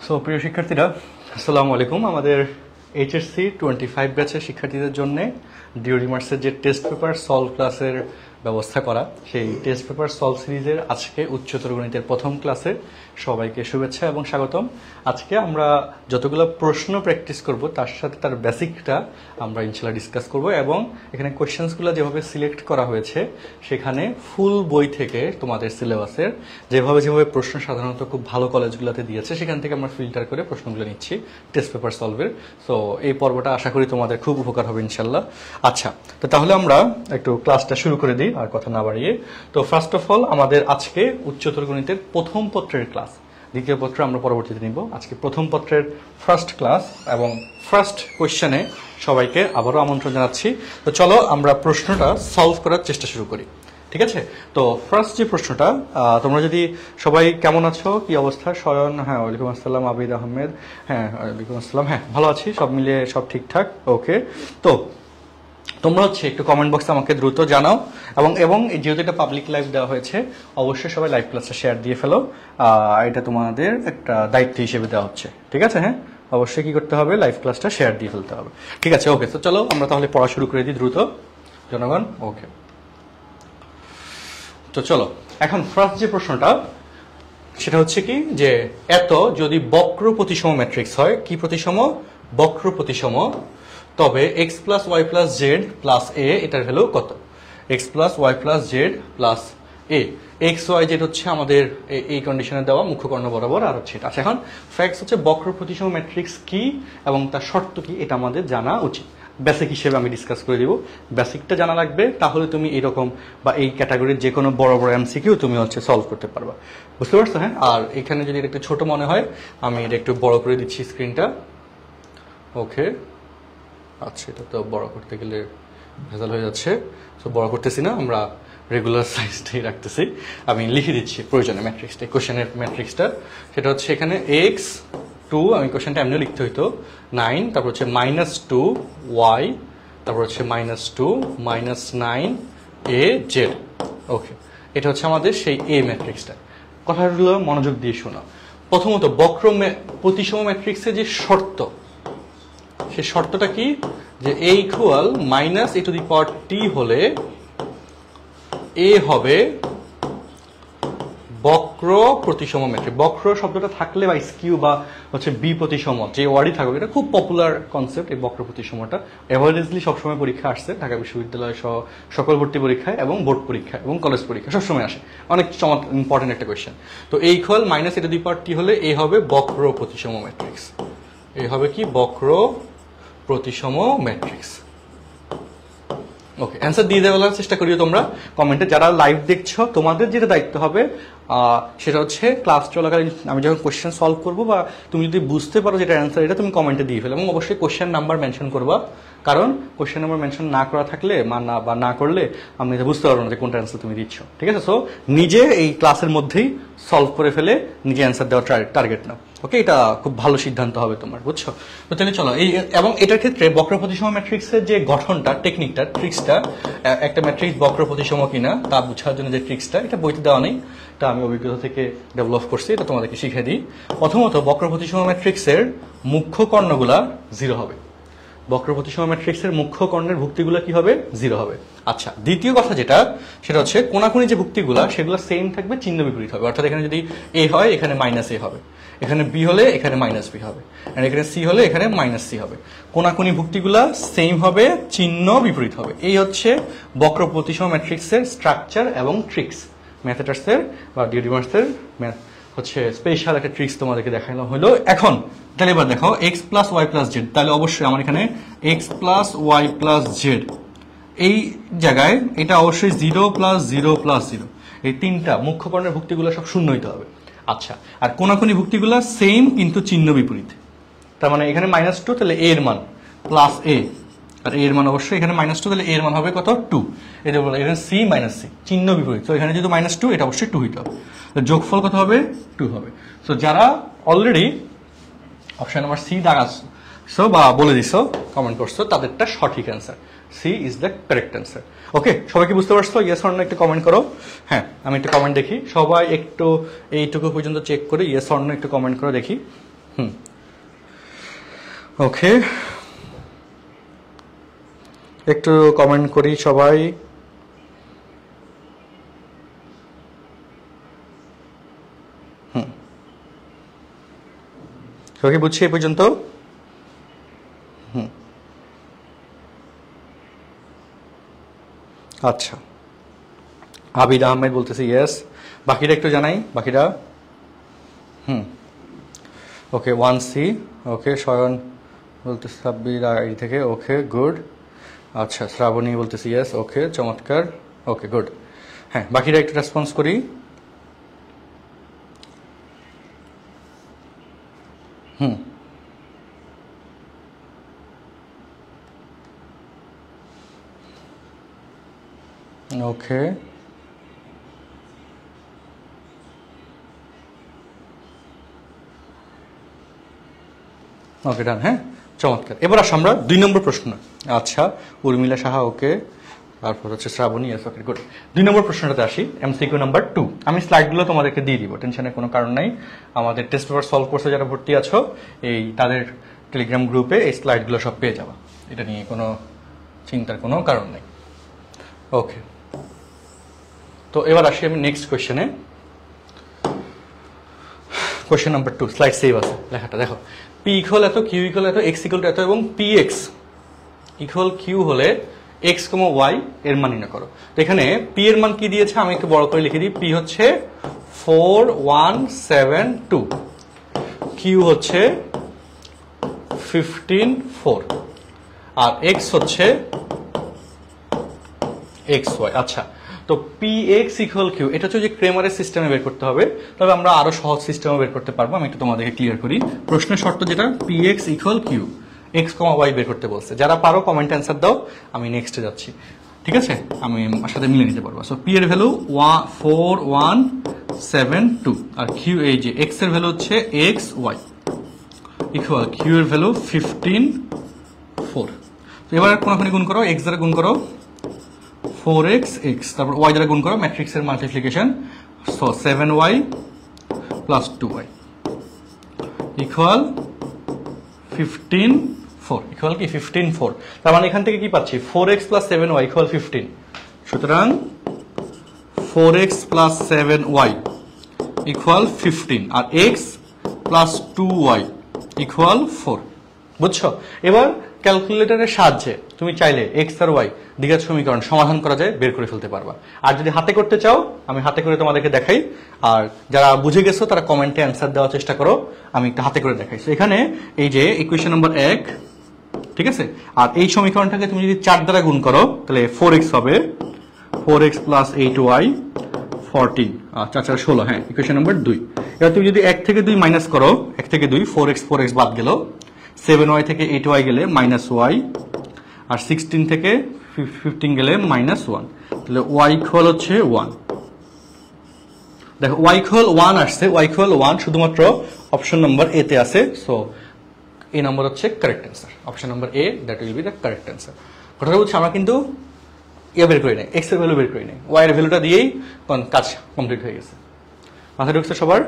So প্রিয় শিক্ষার্থীরা, আসসালামু আলাইকুম। আমাদের এইচএসসি 25 ব্যাচের শিক্ষার্থীদের জন্য ডিওরিমার্সের যে টেস্ট পেপার সলভ ক্লাসের ব্যবস্থা করা, সেই টেস্ট পেপার সলভ সিরিজের আজকে উচ্চতর গণিতের প্রথম ক্লাসে সবাইকে শুভেচ্ছা এবং স্বাগতম। আজকে আমরা যতগুলো প্রশ্ন প্র্যাকটিস করব তার সাথে তার বেসিকটা আমরা ইনশাল্লাহ ডিসকাস করব, এবং এখানে কোয়েশ্চেন্সগুলো যেভাবে সিলেক্ট করা হয়েছে সেখানে ফুল বই থেকে তোমাদের সিলেবাসের যেভাবে প্রশ্ন সাধারণত খুব ভালো কলেজগুলোতে দিয়েছে সেখান থেকে আমরা ফিল্টার করে প্রশ্নগুলো নিচ্ছি টেস্ট পেপার সলভের। সো এই পর্বটা আশা করি তোমাদের খুব উপকার হবে ইনশাল্লাহ। আচ্ছা, তো তাহলে আমরা একটু ক্লাসটা শুরু করে দিই আর কথা না বাড়িয়ে। তো ফার্স্ট অফ অল আমাদের আজকে উচ্চতর গণিতের প্রথম পত্রের ক্লাস, দ্বিতীয় পত্র আমরা পরবর্তীতে নিব। আজকে প্রথম পত্রের ফার্স্ট ক্লাস এবং ফার্স্ট কোয়েশ্চেনে সবাইকে আবারও আমন্ত্রণ জানাচ্ছি। তো চলো আমরা প্রশ্নটা সলভ করার চেষ্টা শুরু করি, ঠিক আছে? তো ফার্স্ট যে প্রশ্নটা, তোমরা যদি সবাই কেমন আছো, কি অবস্থা? শয়ন, হ্যাঁ ওয়ালাইকুম আসসালাম। আবিদ আহমেদ, হ্যাঁ ওয়ালাইকুম আসসালাম, হ্যাঁ ভালো আছি, সব মিলিয়ে সব ঠিকঠাক, ওকে। তো তোমরা একটু কমেন্ট বক্সে আমাকে দ্রুত জানাও, এবং যেহেতু এটা পাবলিক লাইভ দেওয়া হয়েছে অবশ্যই সবাই লাইভ ক্লাসটা শেয়ার দিয়ে ফেলো। এটা তোমাদের একটা দায়িত্ব হিসেবে দেওয়া হচ্ছে, ঠিক আছে? হ্যাঁ অবশ্যই কি করতে হবে, লাইভ ক্লাসটা শেয়ার দিয়ে ফেলতে হবে, ঠিক আছে? ওকে, তো চলো আমরা তাহলে পড়া শুরু করে দিই দ্রুত জনগণ। ওকে, তো চলো এখন ফার্স্ট যে প্রশ্নটা সেটা হচ্ছে কি, যে এত যদি বক্র প্রতিসম ম্যাট্রিক্স হয়, কি প্রতিসম? বক্র প্রতিসম, তবে X plus Y plus Z plus A এটার ভ্যালু কত? X plus Y plus Z plus A. X Y Z হচ্ছে আমাদের এই কন্ডিশনে দেওয়া মুখ্য কর্ণ বরাবর, আর হচ্ছে এটা। আচ্ছা, এখন ফ্যাক্টস হচ্ছে বক্র প্রতিসম ম্যাট্রিক্স কি এবং তার শর্ত কি এটা আমাদের জানা উচিত। বেসিক হিসেবে আমি ডিসকাস করে দিব, বেসিকটা জানা লাগবে, তাহলে তুমি এইরকম বা এই ক্যাটাগরির যে কোনো বড় বড় এমসিকিউ তুমি সলভ করতে পারবা, বুঝতে পারছো? হ্যাঁ, আর এখানে যদি এটা একটু ছোট মনে হয় আমি এটা একটু বড় করে দিচ্ছি স্ক্রিনটা, ওকে। আচ্ছা, এটা তো বড় করতে গেলে ভেজাল হয়ে যাচ্ছে, তো বড় করতেছি না, আমরা রেগুলার সাইজটাই রাখতেছি। আমি লিখে দিচ্ছি প্রয়োজনে ম্যাট্রিক্সটা, কোশ্চেনের ম্যাট্রিক্সটা। সেটা হচ্ছে এখানে এক্স টু, আমি কোশ্চেনটা এমনিও লিখতে হইতো 9, তারপর হচ্ছে -2 ওয়াই, তারপর হচ্ছে -2 -9 এ জেড, ওকে। এটা হচ্ছে আমাদের সেই এ ম্যাট্রিক্সটা। কথাগুলো মনোযোগ দিয়ে শোনো। প্রথমত বক্র প্রতিসম ম্যাট্রিক্সের যে শর্ত, সেই শর্তটা কি, যে A equal minus A to the power T হলে এ হবে বক্র প্রতিসম ম্যাট্রিক্স। বক্র শব্দটা থাকলে বা স্কিউ বা হচ্ছে বি প্রতিসম, যে ওয়ার্ডই থাকুক, এটা খুব পপুলার কনসেপ্ট এই বক্র প্রতিসমটা। এভারেজলি সবসময় পরীক্ষা আসছে, ঢাকা বিশ্ববিদ্যালয় সহ সকল ভর্তি পরীক্ষায় এবং বোর্ড পরীক্ষা এবং কলেজ পরীক্ষা সবসময় আসে, অনেক ইম্পর্টেন্ট একটা কোয়েশ্চেন। তো A equal minus A to the power T হলে এ হবে বক্র প্রতিসম ম্যাট্রিক্স। এ হবে কি? বক্র প্রতিসম ম্যাট্রিক্স। ওকে, অ্যান্সার দিয়ে দেওয়ার চেষ্টা করিও তোমরা কমেন্টে। যারা লাইভ দেখছো তোমাদের যেটা দায়িত্ব হবে সেটা হচ্ছে ক্লাস চলাকালীন আমি যখন কোশ্চেন সলভ করবো বা তুমি যদি বুঝতে পারো যেটা অ্যান্সার, এটা তুমি কমেন্টে দিয়ে ফেলো, এবং অবশ্যই কোশ্চেন নাম্বার মেনশন করবা, কারণ কোশ্চেন নাম্বার মেনশন না করা থাকলে বা না করলে আমি এটা বুঝতে পারবো না যে কোনটা অ্যান্সার তুমি দিচ্ছ, ঠিক আছে? সো নিজে এই ক্লাসের মধ্যেই সলভ করে ফেলে নিজে অ্যান্সার দেওয়ার টার্গেট নাও, ওকে। এটা খুব ভালো সিদ্ধান্ত হবে তোমার, বুঝছো? তো তাহলে চলো এবং এটার ক্ষেত্রে বক্র প্রতিসম ম্যাট্রিক্সের যে গঠনটা, টেকনিকটা, ট্রিক্সটা, একটা ম্যাট্রিক্স বক্র প্রতিসম কিনা তা বোঝার জন্য যে ট্রিক্সটা, এটা বইতে দেওয়া নেই, এটা আমি অভিজ্ঞতা থেকে ডেভেলপ করছি, এটা তোমাদেরকে শিখিয়ে দিই। প্রথমত বক্র প্রতিসম ম্যাট্রিক্সের মুখ্য কর্ণগুলা 0 হবে। বক্র প্রতিসম ম্যাট্রিক্সের মুখ্য কর্ণের ভুক্তিগুলো কি হবে? 0 হবে। আচ্ছা, দ্বিতীয় কথা যেটা, সেটা হচ্ছে কোনাকুনি যে ভুক্তিগুলো সেগুলো সেম থাকবে, চিহ্ন বিপরীত হবে। অর্থাৎ এখানে যদি এ হয় এখানে -a হবে, এখানে বি হলে এখানে -b হবে, আর এখানে সি হলে এখানে -c হবে। কোনাকুনি ভুক্তিগুলা সেম হবে, চিহ্ন বিপরীত হবে। এই হচ্ছে বক্র প্রতিসম ম্যাট্রিক্সের স্ট্রাকচার এবং ট্রিক্স। ম্যাথেটার্সের বা ডিওরিমার্সের হচ্ছে স্পেশাল একটা ট্রিক্স তোমাদেরকে দেখানো হলো। এখন তাহলে এবার দেখো x plus Y plus z, তাহলে অবশ্যই আমার এখানে x plus Y plus z, এই জায়গায় এটা অবশ্যই 0 প্লাস 0 প্লাস 0, এই তিনটা মুখ্য কর্ণের ভুক্তিগুলো সব শূন্য হইতে হবে। আচ্ছা, আর কোনাকুনি ভুক্তিগুলো সেম কিন্তু চিহ্ন বিপরীত। তার মানে এখানে -2, তাহলে এ এর মান প্লাস এ, আর এর মান অবশ্যই এখানে -2, তাহলে এর মান হবে কত? 2। এটা বলো এখানে সি - সি, চিহ্ন বিপরীত, তো এখানে যেহেতু -2 এটা অবশ্যই 2 হইতে হবে, তো যোগফল কত হবে? 2 হবে। তো যারা অলরেডি অপশন নাম্বার সি দাগাচ্ছো বা বলে দিছো, কমেন্ট করছো, তাদেরটা সঠিক answer, C is the correct answer. Okay, সবাই কি বুঝতে পারছো? ইয়েস অর নো একটু কমেন্ট করো। হ্যাঁ, আমি একটু কমেন্ট দেখি, সবাই একটু এইটুকু পর্যন্ত চেক করে ইয়েস অর নো একটু কমেন্ট করে দেখি। ওকে, একটু কমেন্ট করি সবাই। সবাই বুঝছি এই পর্যন্ত? আচ্ছা, আবিদ আহমেদ বলতেছে ইয়েস। বাকিরা একটু জানাই, বাকিরা। ওকে, 1C। ওকে, শয়ন বলতেছে সাব্বির আইডি থেকে। ওকে, গুড। আচ্ছা, শ্রাবণী বলতেছে ইয়েস। ওকে, চমৎকার। ওকে, গুড। হ্যাঁ, বাকিরা একটু রেসপন্স করি। ওকে, ওকে, ডান। হ্যাঁ, চমৎকার। এবার আসো আমরা 2 নম্বর প্রশ্ন। আচ্ছা, উর্মিলা সাহা। ওকে, তারপর হচ্ছে শ্রাবণী। ইয়েস, ওকে, গুড। 2 নম্বর প্রশ্নটাতে আসি, এমসিকিউ নাম্বার 2। আমি স্লাইডগুলো তোমাদেরকে দিয়ে দিব, টেনশনের কোনো কারণ নাই। আমাদের টেস্ট পেপার সলভ কোর্সে যারা ভর্তি আছো, এই তাদের টেলিগ্রাম গ্রুপে এই স্লাইডগুলো সব পেয়ে যাবা, এটা নিয়ে কোনো চিন্তার কোনো কারণ নেই। ওকে, তো এবার আসি আমি নেক্সট কোয়েশ্চেনে। কোয়েশ্চেন নাম্বার 2, স্লাইড সেভ আছে, লেখাটা দেখো। পি ইকুয়াল এত, কিউ ইকুয়াল এত, এক্স ইকুয়াল এত এবং পি এক্স ইকুয়াল কিউ হলে এক্স কমা ওয়াই এর মান নির্ণয় করো। তো এখানে পি এর মান কি দিয়েছে আমি একটু বড় করে লিখে দিই। পি হচ্ছে 4172, কিউ হচ্ছে 154 আর এক্স হচ্ছে এক্স ওয়াই। আচ্ছা, তো পি এক্স ইকুয়াল কিউ, এটা হচ্ছে যে ক্রেমারের সিস্টেমে বের করতে হবে, তবে আমরা আরো সহজ সিস্টেমে বের করতে পারবো। আমি একটু তোমাদেরকে ক্লিয়ার করি। প্রশ্নের শর্ত যেটা, P X equal Q, X comma Y বের করতে বলছে। যারা পারো কমেন্ট অ্যান্সার দাও, আমি নেক্সটে যাচ্ছি। ঠিক আছে, আমি সাথে মিলে নিতে পারবো। সো পি এর ভ্যালু 4172 আর কিউ, এই যে এক্স এর ভ্যালু হচ্ছে এক্স ওয়াই ইকুয়াল কিউ এর ভ্যালু 154। তো এবার কোনখানে গুণ করো, এক্স দ্বারা গুণ করো 4x x, তারপর y দ্বারা গুণ করো, ম্যাট্রিক্সের multiplication. So 7y plus 2y equal 154, equal কি 154। তার মানে এখান থেকে কি পাচ্ছি, 4x প্লাস 7y ইকুয়াল 15। সুতরাং 4x প্লাস 7y ইকুয়াল 15 আর x প্লাস 2y ইকুয়াল 4। বুঝছো? এবার ক্যালকুলেটরের সাহায্যে তুমি চাইলে এক্স আর ওয়াই দ্বিঘাত সমীকরণ সমাধান করা যায়, বের করে ফেলতে পারবা। আর যদি হাতে করতে চাও, আমি হাতে করে তোমাদেরকে দেখাই। আর যারা বুঝে গেছো তারা কমেন্টে অ্যান্সার দেওয়ার চেষ্টা করো, আমি একটু হাতে করে দেখাই। এখানে এই যে ইকুয়েশন নাম্বার 1, ঠিক আছে, আর এই সমীকরণটাকে তুমি যদি 4 দ্বারা গুণ করো তাহলে 4x হবে, 4x প্লাস 8y 14, 4 4 16। হ্যাঁ, ইকুয়েশন নাম্বার 2। এবার তুমি যদি 1 থেকে 2 মাইনাস করো, 1 থেকে 2, 4x বাদ গেল, 7y থেকে 8y গেলে মাইনাস ওয়াই, আর 16 থেকে 15 গেলে মাইনাস 1, তাহলে y ইকুয়াল হচ্ছে 1। দেখো y ইকুয়াল 1 আসছে, y ইকুয়াল 1 শুধুমাত্র অপশন নাম্বার এ তে আছে। সো এই নাম্বার হচ্ছে correct answer, option number A, that will B the correct answer. কথাটা বলছি, আমরা কিন্তু বের করি নাই, এক্স এর ভ্যালু বের করি নাই, ওয়াই এর ভ্যালুটা দিয়েই কাজ কমপ্লিট হয়ে গেছে। মাথায় ঢুকছে সবার?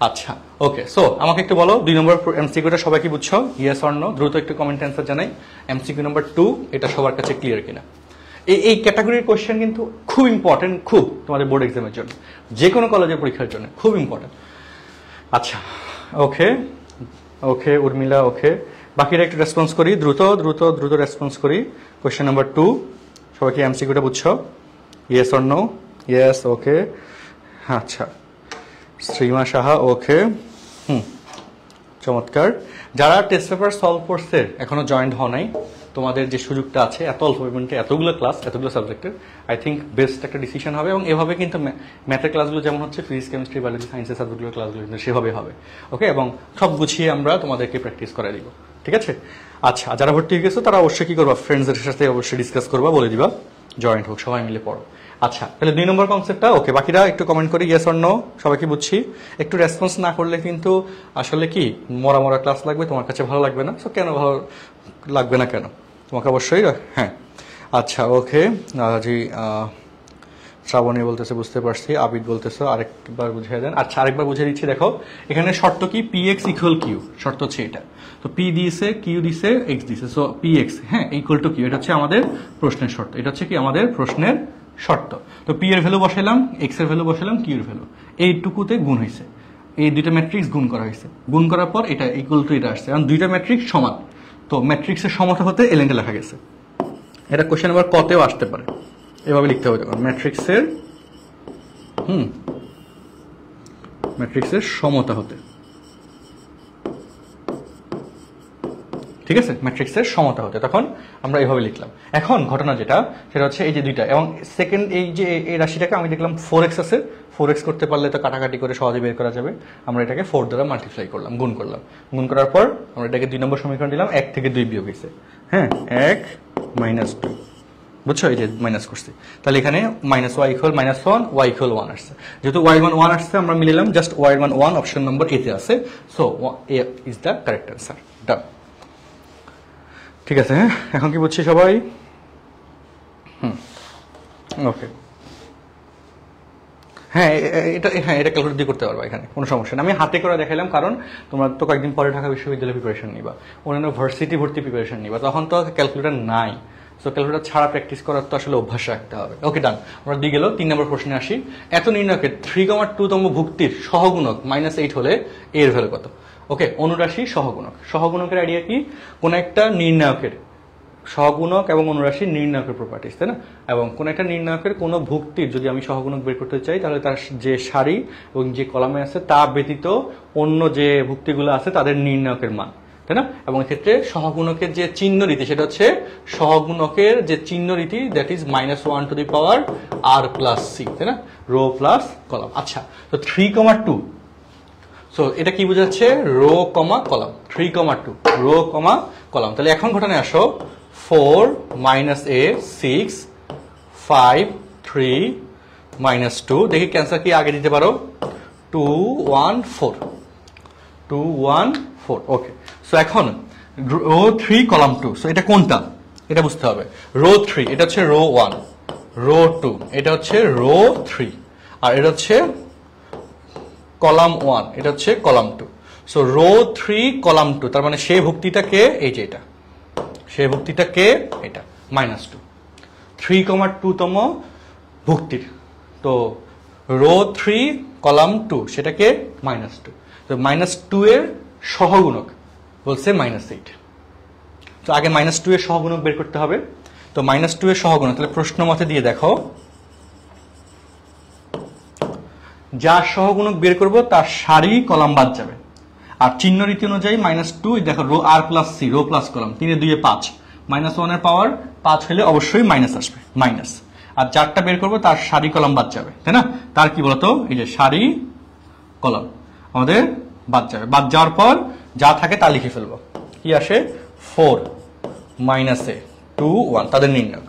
আচ্ছা, ওকে। সো আমাকে একটু বলো 2 নম্বর এমসিকিউটা সবাই কি বুঝছো? Yes or no? দ্রুত একটু কমেন্ট অ্যান্সার জানাই। এমসিকিউ নাম্বার 2 এটা সবার কাছে ক্লিয়ার কিনা? এই ক্যাটাগরির কোশ্চেন কিন্তু খুব ইম্পর্টেন্ট, খুব তোমাদের বোর্ড এক্সামের জন্য, যে কোনো কলেজের পরীক্ষার জন্য খুব ইম্পর্টেন্ট। আচ্ছা, ওকে ওকে উর্মিলা, ওকে। বাকিরা একটু রেসপন্স করি, দ্রুত দ্রুত দ্রুত রেসপন্স করি। কোশ্চেন নাম্বার 2 সবাই কি এমসিকিউটা বুঝছো? Yes or no? Yes, okay. আচ্ছা, শ্রীমা সাহা, ওকে। চমৎকার। যারা টেস্ট পেপার সলভ কোর্সের এখনো জয়েন্ট হও নাই, তোমাদের যে সুযোগটা আছে এত অল্প পেমেন্টে এতগুলো ক্লাস, এতগুলো সাবজেক্টের, আই থিঙ্ক বেস্ট একটা ডিসিশন হবে। এবং এভাবে কিন্তু ম্যাথের ক্লাসগুলো যেমন হচ্ছে, ফিজিক্স, কেমিস্ট্রি, বায়োলজি, সায়েন্সের সাবজেক্টগুলোর ক্লাসগুলো কিন্তু সেভাবে হবে। ওকে, এবং সব গুছিয়ে আমরা তোমাদেরকে প্র্যাকটিস করে দিব, ঠিক আছে? আচ্ছা, যারা ভর্তি হয়ে গেছো তারা অবশ্যই কি করবা, ফ্রেন্ডসদের সাথে অবশ্যই ডিসকাস করবা, বলে দিবা জয়েন্ট হোক, সবাই মিলে পড়ো। আচ্ছা, তাহলে 2 নম্বর কনসেপ্টটা ওকে। বাকিরা একটু কমেন্ট করি ইয়েস অর নো, সবাই কি বুঝছি? একটু রেসপন্স না করলে কিন্তু আসলে কি মরা মরা ক্লাস লাগবে, তোমার কাছে ভালো লাগবে না। সো কেন ভালো লাগবে না কেন, তোমাকে অবশ্যই, হ্যাঁ। আচ্ছা, ওকে জি, শ্রাবণী বলতেছে বুঝতে পারছি, আবিদ বলতেছে আরেকবার বুঝিয়ে দেন। আচ্ছা আরেকবার বুঝিয়ে দিচ্ছি, দেখো এখানে শর্ত কি, পি এক্স ইকুয়াল কিউ, শর্ত হচ্ছে এটা। তো পি দিয়েছে, কিউ দিছে, এক্স দিছে, সো পি এক্স হ্যাঁ ইকুয়াল টু কিউ, এটা হচ্ছে আমাদের প্রশ্নের শর্ত, এটা হচ্ছে কি আমাদের প্রশ্নের শর্ত। তো পি এর ভ্যালু বসাইলাম, এক্স এর ভ্যালু বসাইলাম, কিউ এর ভ্যালু, এইটুকুতে গুণ হয়েছে, এই দুইটা ম্যাট্রিক্স গুণ করা হয়েছে, গুণ করার পর এটা ইকুয়াল টু এটা আসছে, কারণ দুইটা ম্যাট্রিক্স সমান, তো ম্যাট্রিক্সের সমতা হতে এলেনটা লেখা গেছে। এটা কোশ্চেন নাম্বার কতেও আসতে পারে, এভাবে লিখতে হবে তখন ম্যাট্রিক্সের ম্যাট্রিক্সের সমতা হতে, ঠিক আছে, ম্যাট্রিক্সের সমতা হতে, তখন আমরা এইভাবে লিখলাম। এখন ঘটনা যেটা সেটা হচ্ছে এই যে দুইটা, এবং সেকেন্ড এই যে এই রাশিটাকে আমি দেখলাম 4x আছে, 4x করতে পারলে তো কাটাকাটি করে সহজে বের করা যাবে, আমরা এটাকে 4 দ্বারা মাল্টিপ্লাই করলাম, গুণ করলাম, গুণ করার পর আমরা এটাকে 2 নম্বর সমীকরণ দিলাম, 1 থেকে 2 বিয়োগ হয়েছে, হ্যাঁ 1 - 2, বুঝছো, এই যে মাইনাস করছি, তাহলে এখানে minus y equal -1, y equal 1 আসছে, যেহেতু ওয়াই মান 1 আসছে আমরা মিলালাম, জাস্ট ওয়াই মান 1 অপশন নম্বর এ তে আছে, so A is the correct answer, done. ঠিক আছে, হ্যাঁ এখন কি বুঝছি সবাই? ওকে, হ্যাঁ এটা ক্যালকুলেট দিয়ে করতে পারবা, এখানে কোনো সমস্যা নেই, আমি হাতে করে দেখালাম, কারণ তোমরা তো কয়েকদিন পরে ঢাকা বিশ্ববিদ্যালয়ে প্রিপারেশন নিবা, অন্যান্য ভার্সিটি ভর্তি প্রিপারেশন নিবা, তখন তো ক্যালকুলেটর নাই, সো ক্যালকুলেটর ছাড়া প্র্যাকটিস করার তো আসলে অভ্যাস রাখতে হবে। ওকে ডান, আমরা দিয়ে গেল 3 নম্বর প্রশ্নে আসি। এত নির্ণয়কের 3,2 তম ভুক্তির সহগুণক -8 হলে এর ভ্যালু কত? ওকে, অনুরাশি সহগুণক, সহগুণকের আইডিয়া কি, কোন একটা নির্ণায়কের সহগুণক এবং অনুরাশির নির্ণায়কের প্রপার্টিস, তাই না, এবং কোন একটা নির্ণায়কের কোনো ভুক্তির যদি আমি সহগুণক বের করতে চাই, তাহলে তার যে সারি এবং যে কলামে আছে তা ব্যতীত অন্য যে ভুক্তিগুলো আছে তাদের নির্ণায়কের মান, তাই না, এবং এক্ষেত্রে সহগুণকের যে চিহ্ন রীতি সেটা হচ্ছে সহগুণকের যে চিহ্ন রীতি, that is -1 to the power r plus c, তাই না, রো প্লাস কলাম। আচ্ছা, তো 3,2, সো এটা কি বোঝাচ্ছে, রো কমা কলাম, 3,2 রো কমা কলাম। তাহলে এখন ঘটনায় আসো, 4 - a 6 5 3 -2, দেখি ক্যান্সার কি আগে দিতে পারো, 2 1 4 2 1 4, ওকে। সো এখন রো 3 কলাম 2, সো এটা কোনটা এটা বুঝতে হবে, রো 3 এটা হচ্ছে রো 1, রো 2 এটা হচ্ছে রো 3, আর এটা হচ্ছে কলাম 1, এটা হচ্ছে কলাম 2, সো রো 3 কলাম 2, তার মানে সেই ভুক্তিটা কে, এই যে এটা, সেই ভুক্তিটা কে, এটা -2, 3,2 তম ভুক্তির, তো রো 3 কলাম 2 সেটাকে -2, তো -2 এর সহগুণক বলছে -8, তো আগে -2 এর সহগুণক বের করতে হবে, তো -2 এর সহগুণক তাহলে প্রশ্ন মতে দিয়ে দেখো, যার সহগুণক বের করব তার সারি কলাম বাদ যাবে, আর চিহ্ন রীতি অনুযায়ী -2 দেখো row r plus c, row plus column, 3 2 5, -1 এর পাওয়ার 5 হলে অবশ্যই মাইনাস আসবে, মাইনাস, আর যারটা বের করবো তার সারি কলাম বাদ যাবে, তাই না, তার কি বলতো, এই যে সারি কলাম আমাদের বাদ যাবে, বাদ যাওয়ার পর যা থাকে তা লিখে ফেলবো, কি আসে 4 - a 2 1, তাদের নির্ণয়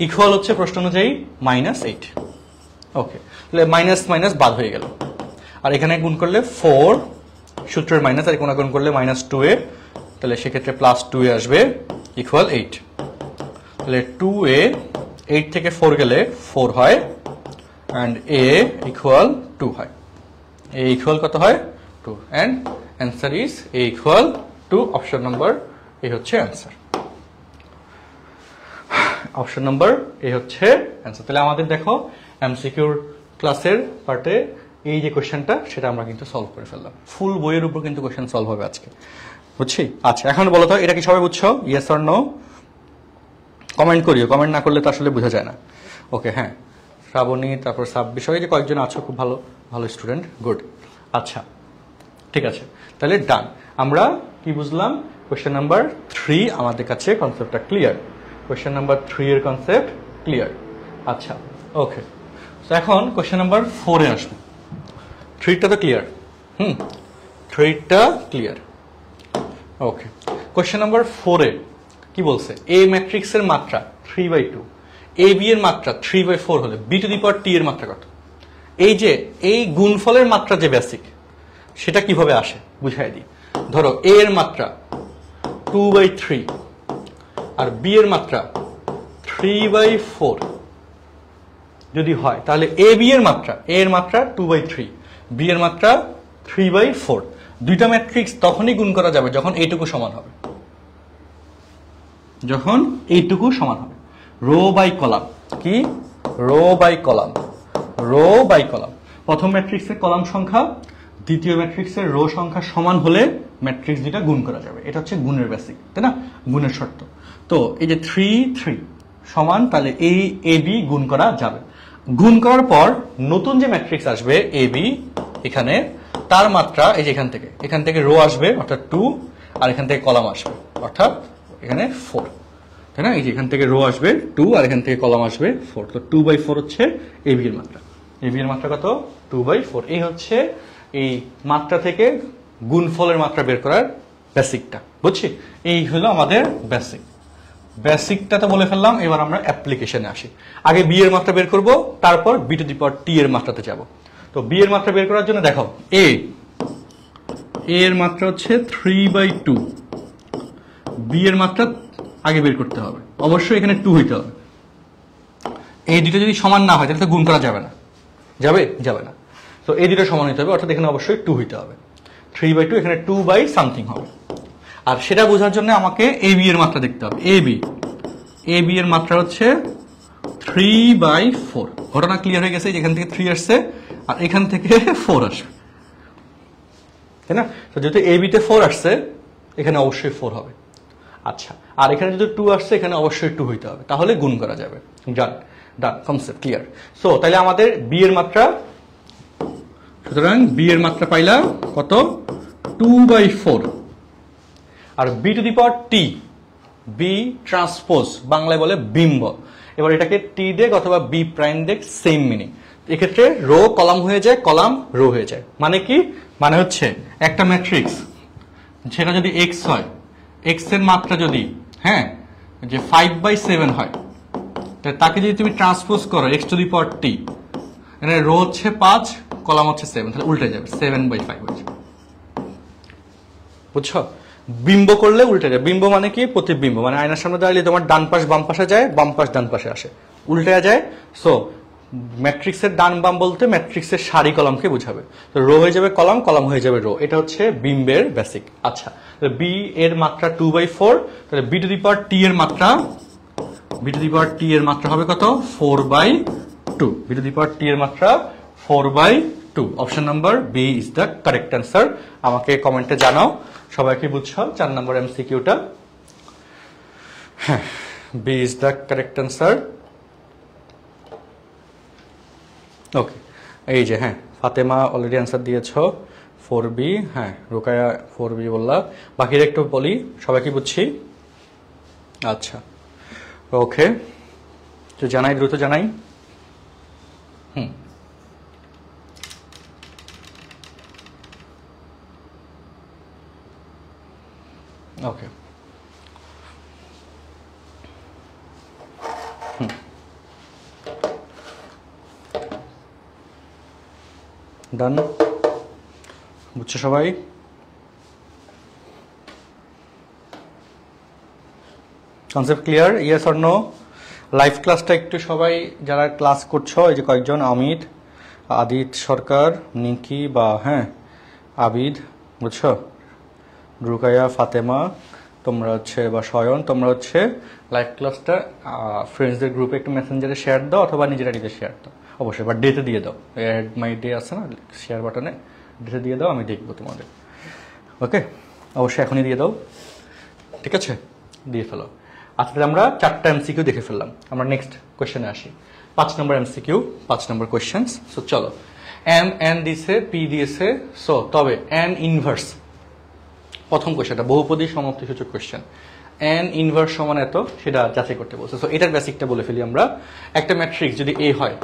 ইকুয়াল হচ্ছে প্রশ্ন অনুযায়ী -8, ওকে, তাহলে মাইনাস মাইনাস বাদ হয়ে গেল, আর এখানে গুণ করলে 4 সূত্রের মাইনাস, আর কোনা গুণ করলে -2a, তাহলে সেক্ষেত্রে +2a আসবে ইকুয়াল 8, তাহলে 2a 8 থেকে 4 গেলে 4 হয়, অ্যান্ড a ইকুয়াল 2 হয়, a ইকুয়াল কত হয় 2, and answer is a equal 2, option number A হচ্ছে অ্যান্সার, অপশন নম্বর এ হচ্ছে অ্যান্সার। তাহলে আমাদের দেখো এমসিকিউর ক্লাসের পার্টে এই যে কোশ্চেনটা সেটা আমরা কিন্তু সলভ করে ফেললাম, ফুল বইয়ের উপর কিন্তু কোশ্চেন সলভ হবে আজকে, বুঝছি। আচ্ছা এখন বলো তো এটা কি সবাই বুঝছো, ইয়েস অর নো, কমেন্ট করিও, কমেন্ট না করলে তো আসলে বোঝা যায় না। ওকে, হ্যাঁ শ্রাবণী, তারপর সাব বিষয়ে যে কয়েকজন আছো খুব ভালো ভালো স্টুডেন্ট, গুড। আচ্ছা ঠিক আছে, তাহলে ডান, আমরা কি বুঝলাম, কোশ্চেন নাম্বার 3 আমাদের কাছে কনসেপ্টটা ক্লিয়ার, কোশ্চেন নাম্বার 3 এর কনসেপ্ট ক্লিয়ার। আচ্ছা ওকে, তো এখন কোশ্চেন নাম্বার 4 এ আসবো, 3টা তো ক্লিয়ার, 3টা ক্লিয়ার, ওকে। কোশ্চেন নাম্বার 4 এ কি বলছে, এ ম্যাট্রিক্সের মাত্রা 3/2, এ বি এর মাত্রা 3/4 হলে বি টু দি পাওয়ার টি এর মাত্রা কত? এই যে এই গুণফলের মাত্রা যে বেসিক সেটা কিভাবে আসে বুঝাই দিই। ধরো এ এর মাত্রা 2/3 আর বি এর মাত্রা 3/4, যদি হয় তাহলে এ বি এর মাত্রা, এ এর মাত্রা 2/3, বি এর মাত্রা 3/4। দুইটা ম্যাট্রিক্স তখনই গুণ করা যাবে যখন এইটুকু সমান হবে, যখন এইটুকু সমান হবে। রো বাই কলাম, কি row by column, row by column. প্রথম ম্যাট্রিক্সের কলাম সংখ্যা দ্বিতীয় ম্যাট্রিক্সের রো সংখ্যা সমান হলে ম্যাট্রিক্স দুইটা গুণ করা যাবে। এটা হচ্ছে গুণের বেসিক, তাই না, গুণের শর্ত। তো এই যে 3 সমান, তাহলে এই এ বি গুণ করা যাবে। গুণ করার পর নতুন যে ম্যাট্রিক্স আসবে এ বি, এখানে তার মাত্রা এই যে এখান থেকে রো আসবে অর্থাৎ 2, আর এখান থেকে কলাম আসবে অর্থাৎ এখানে 4, তাই না। এই যে এখান থেকে রো আসবে 2 আর এখান থেকে কলাম আসবে 4, তো 2/4 হচ্ছে এ বি এর মাত্রা। এ বি এর মাত্রা কত? 2/4। এই হচ্ছে এই মাত্রা থেকে গুণফলের মাত্রা বের করার বেসিকটা, বুঝছি? এই হলো আমাদের বেসিক। বেসিকটা তো বলে ফেললাম, এবার আমরা অ্যাপ্লিকেশনে আসি। আগে বি এর মাত্রা বের করব, তারপর বি টু দি পাওয়ার টি এর মাত্রাতে যাব। তো বি এর মাত্রা বের করার জন্য দেখো এ এর মাত্রা হচ্ছে 3/2, বি এর মাত্রা আগে বের করতে হবে, অবশ্যই এখানে 2 হইতে হবে। এই দুটো যদি সমান না হয় তাহলে তো গুণ করা যাবে না, যাবে না। তো এই দুটো সমান হইতে হবে, অর্থাৎ এখানে অবশ্যই 2 হইতে হবে। 3/2 এখানে 2/something হবে। আর সেটা বোঝার জন্য আমাকে এ বি এর মাত্রা দেখতে হবে। এ বি এর মাত্রা হচ্ছে 3/4। ঘটনা ক্লিয়ার হয়ে গেছে, এখান থেকে 3 আসছে আর এখান থেকে 4 আসবে, তাই না। তো যেহেতু এ বিতে 4 আসছে, এখানে অবশ্যই 4 হবে। আচ্ছা, আর এখানে যদি 2 আসছে, এখানে অবশ্যই 2 হইতে হবে, তাহলে গুণ করা যাবে। ডান, কনসেপ্ট ক্লিয়ার। সো তাহলে আমাদের বি এর মাত্রা, সুতরাং বি এর মাত্রা পাইলাম কত? 2/4। আর B to the power T, B transpose বাংলায় বলে বিম্ব। এবার এটাকে টি দেখ অথবা বি প্রাইম দেখ, সেম মিনিং। এক্ষেত্রে রো কলাম হয়ে যায়, কলাম রো হয়ে যায়। মানে কি? মানে হচ্ছে একটা ম্যাট্রিক্স সেটা যদি এক্স হয়, এক্স এর মাত্রা যদি যে 5/7 হয়, তাকে যদি তুমি ট্রান্সপোজ করো এক্স টু দি পাওয়ার টি, মানে রো হচ্ছে 5, কলাম হচ্ছে 7, তাহলে উল্টে যাবে, 7/5 হয়ে যাবে। বুঝছো? বিম্ব করলে উল্টে যায়। বিম্ব মানে কি? প্রতিবিম্ব। মানে আয়নার সামনে দাঁড়ালে তোমার ডান পাশ বাম পাশে যায়, বাম পাশ ডান পাশে আসে, উল্টে যায়। সো ম্যাট্রিক্সের ডান বাম বলতে ম্যাট্রিক্সের সারি কলামকে বোঝাবে। তো রো হয়ে যাবে কলাম, কলাম হয়ে যাবে রো। এটা হচ্ছে বিম্বের বেসিক। আচ্ছা, বি এর মাত্রা 2/4, তাহলে বি টু দি পাওয়ার টি এর মাত্রা, বি টু দি পাওয়ার টি এর মাত্রা হবে কত? 4/2। বি টু দি পাওয়ার টি এর মাত্রা 4/2। Option number B is the correct answer. আমাকে কমেন্টে জানাও সবাই কি বুঝছো 4 নম্বর এমসিকিউটা। হ্যাঁ, B is the correct answer. Okay, এই যে ফাতেমা অলরেডি অ্যান্সার দিয়েছ 4B। রোকায়া 4B বললা। বাকিরা একটু বলি, সবাই কি বুঝছি? আচ্ছা, ওকে, তো জানাই, দ্রুত জানাই। ওকে, ডান, বুঝছো সবাই? Concept clear? Yes or no? Live ক্লাসটা একটু সবাই যারা ক্লাস করছো, এই যে কয়েকজন, অমিত, আদিত সরকার, নিকি বা আবিদ, বুঝছো, রুকায়া, ফাতেমা, তোমরা হচ্ছে বা শয়ন, তোমরা হচ্ছে লাইভ ক্লাসটা ফ্রেন্ডসদের গ্রুপে একটু মেসেঞ্জারে শেয়ার দাও অথবা নিজের আইডিতে শেয়ার দাও অবশ্যই, বা ডেতে দিয়ে দাও। অ্যাড মাই ডে আছে না শেয়ার বাটনে, ডেতে দিয়ে দাও, আমি দেখবো তোমাদের। ওকে, অবশ্যই এখনই দিয়ে দাও, ঠিক আছে? দিয়ে ফেলো। আজকে আমরা 4টা এমসিকিউ দেখে ফেললাম। আমরা নেক্সট কোয়েশ্চেনে আসি। 5 নম্বর এমসিকিউ, 5 নম্বর কোয়েশ্চেন। সো চলো, এন দিছে, পি দিয়েছে, সো তবে এন ইনভার্স, প্রথম কোয়েশ্চেনটা বহুপদী সমাপ্তি সূচক কোয়েশ্চেন। এন ইনভার্স সমান এত, সেটা যাচাই করতে বলছে। সো এটার বেসিকটা বলে ফেলি আমরা। একটা ম্যাট্রিক্স যদি এ হয়,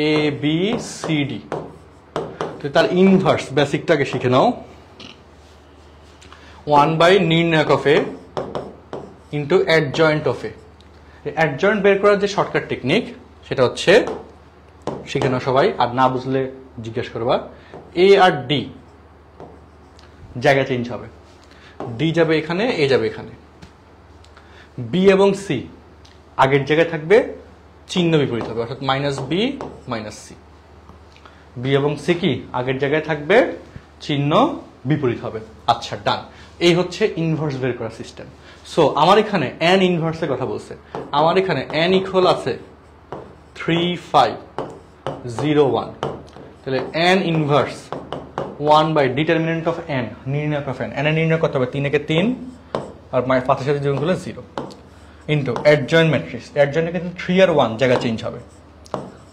এ বি সি ডি, তো তার ইনভার্স বেসিকটাকে শিখে নাও। 1/নির্ণায়ক of A into adjoint of A. Adjoint বের করার যে শর্টকাট টেকনিক, সেটা হচ্ছে শিখে নাও সবাই, আর না বুঝলে জিজ্ঞেস করবা। এ আর ডি জায়গা চেঞ্জ হবে, ডি যাবে এখানে, এ যাবে এখানে। বি এবং সি আগের জায়গায় থাকবে, চিহ্ন বিপরীত হবে, অর্থাৎ minus B minus C. B এবং সি কি আগের জায়গায় থাকবে, চিহ্ন বিপরীত হবে। আচ্ছা ডান, এই হচ্ছে ইনভার্স বের করার সিস্টেম। সো আমার এখানে এন ইনভার্সের কথা বলছে, আমার এখানে এন ইকুয়াল আছে 3 5 0 1, তাহলে n inverse 1 by determinant of n, নির্ণায়ক অফ এন, এন এর নির্ণয় করতে হবে 3 একে 3 আর 5 এর সাথে যোগ করলে 0 ইন্টু অ্যাডজয়েন্ট ম্যাট্রিক্স। অ্যাডজয়েন্টে কিন্তু 3 আর 1 জায়গা চেঞ্জ হবে,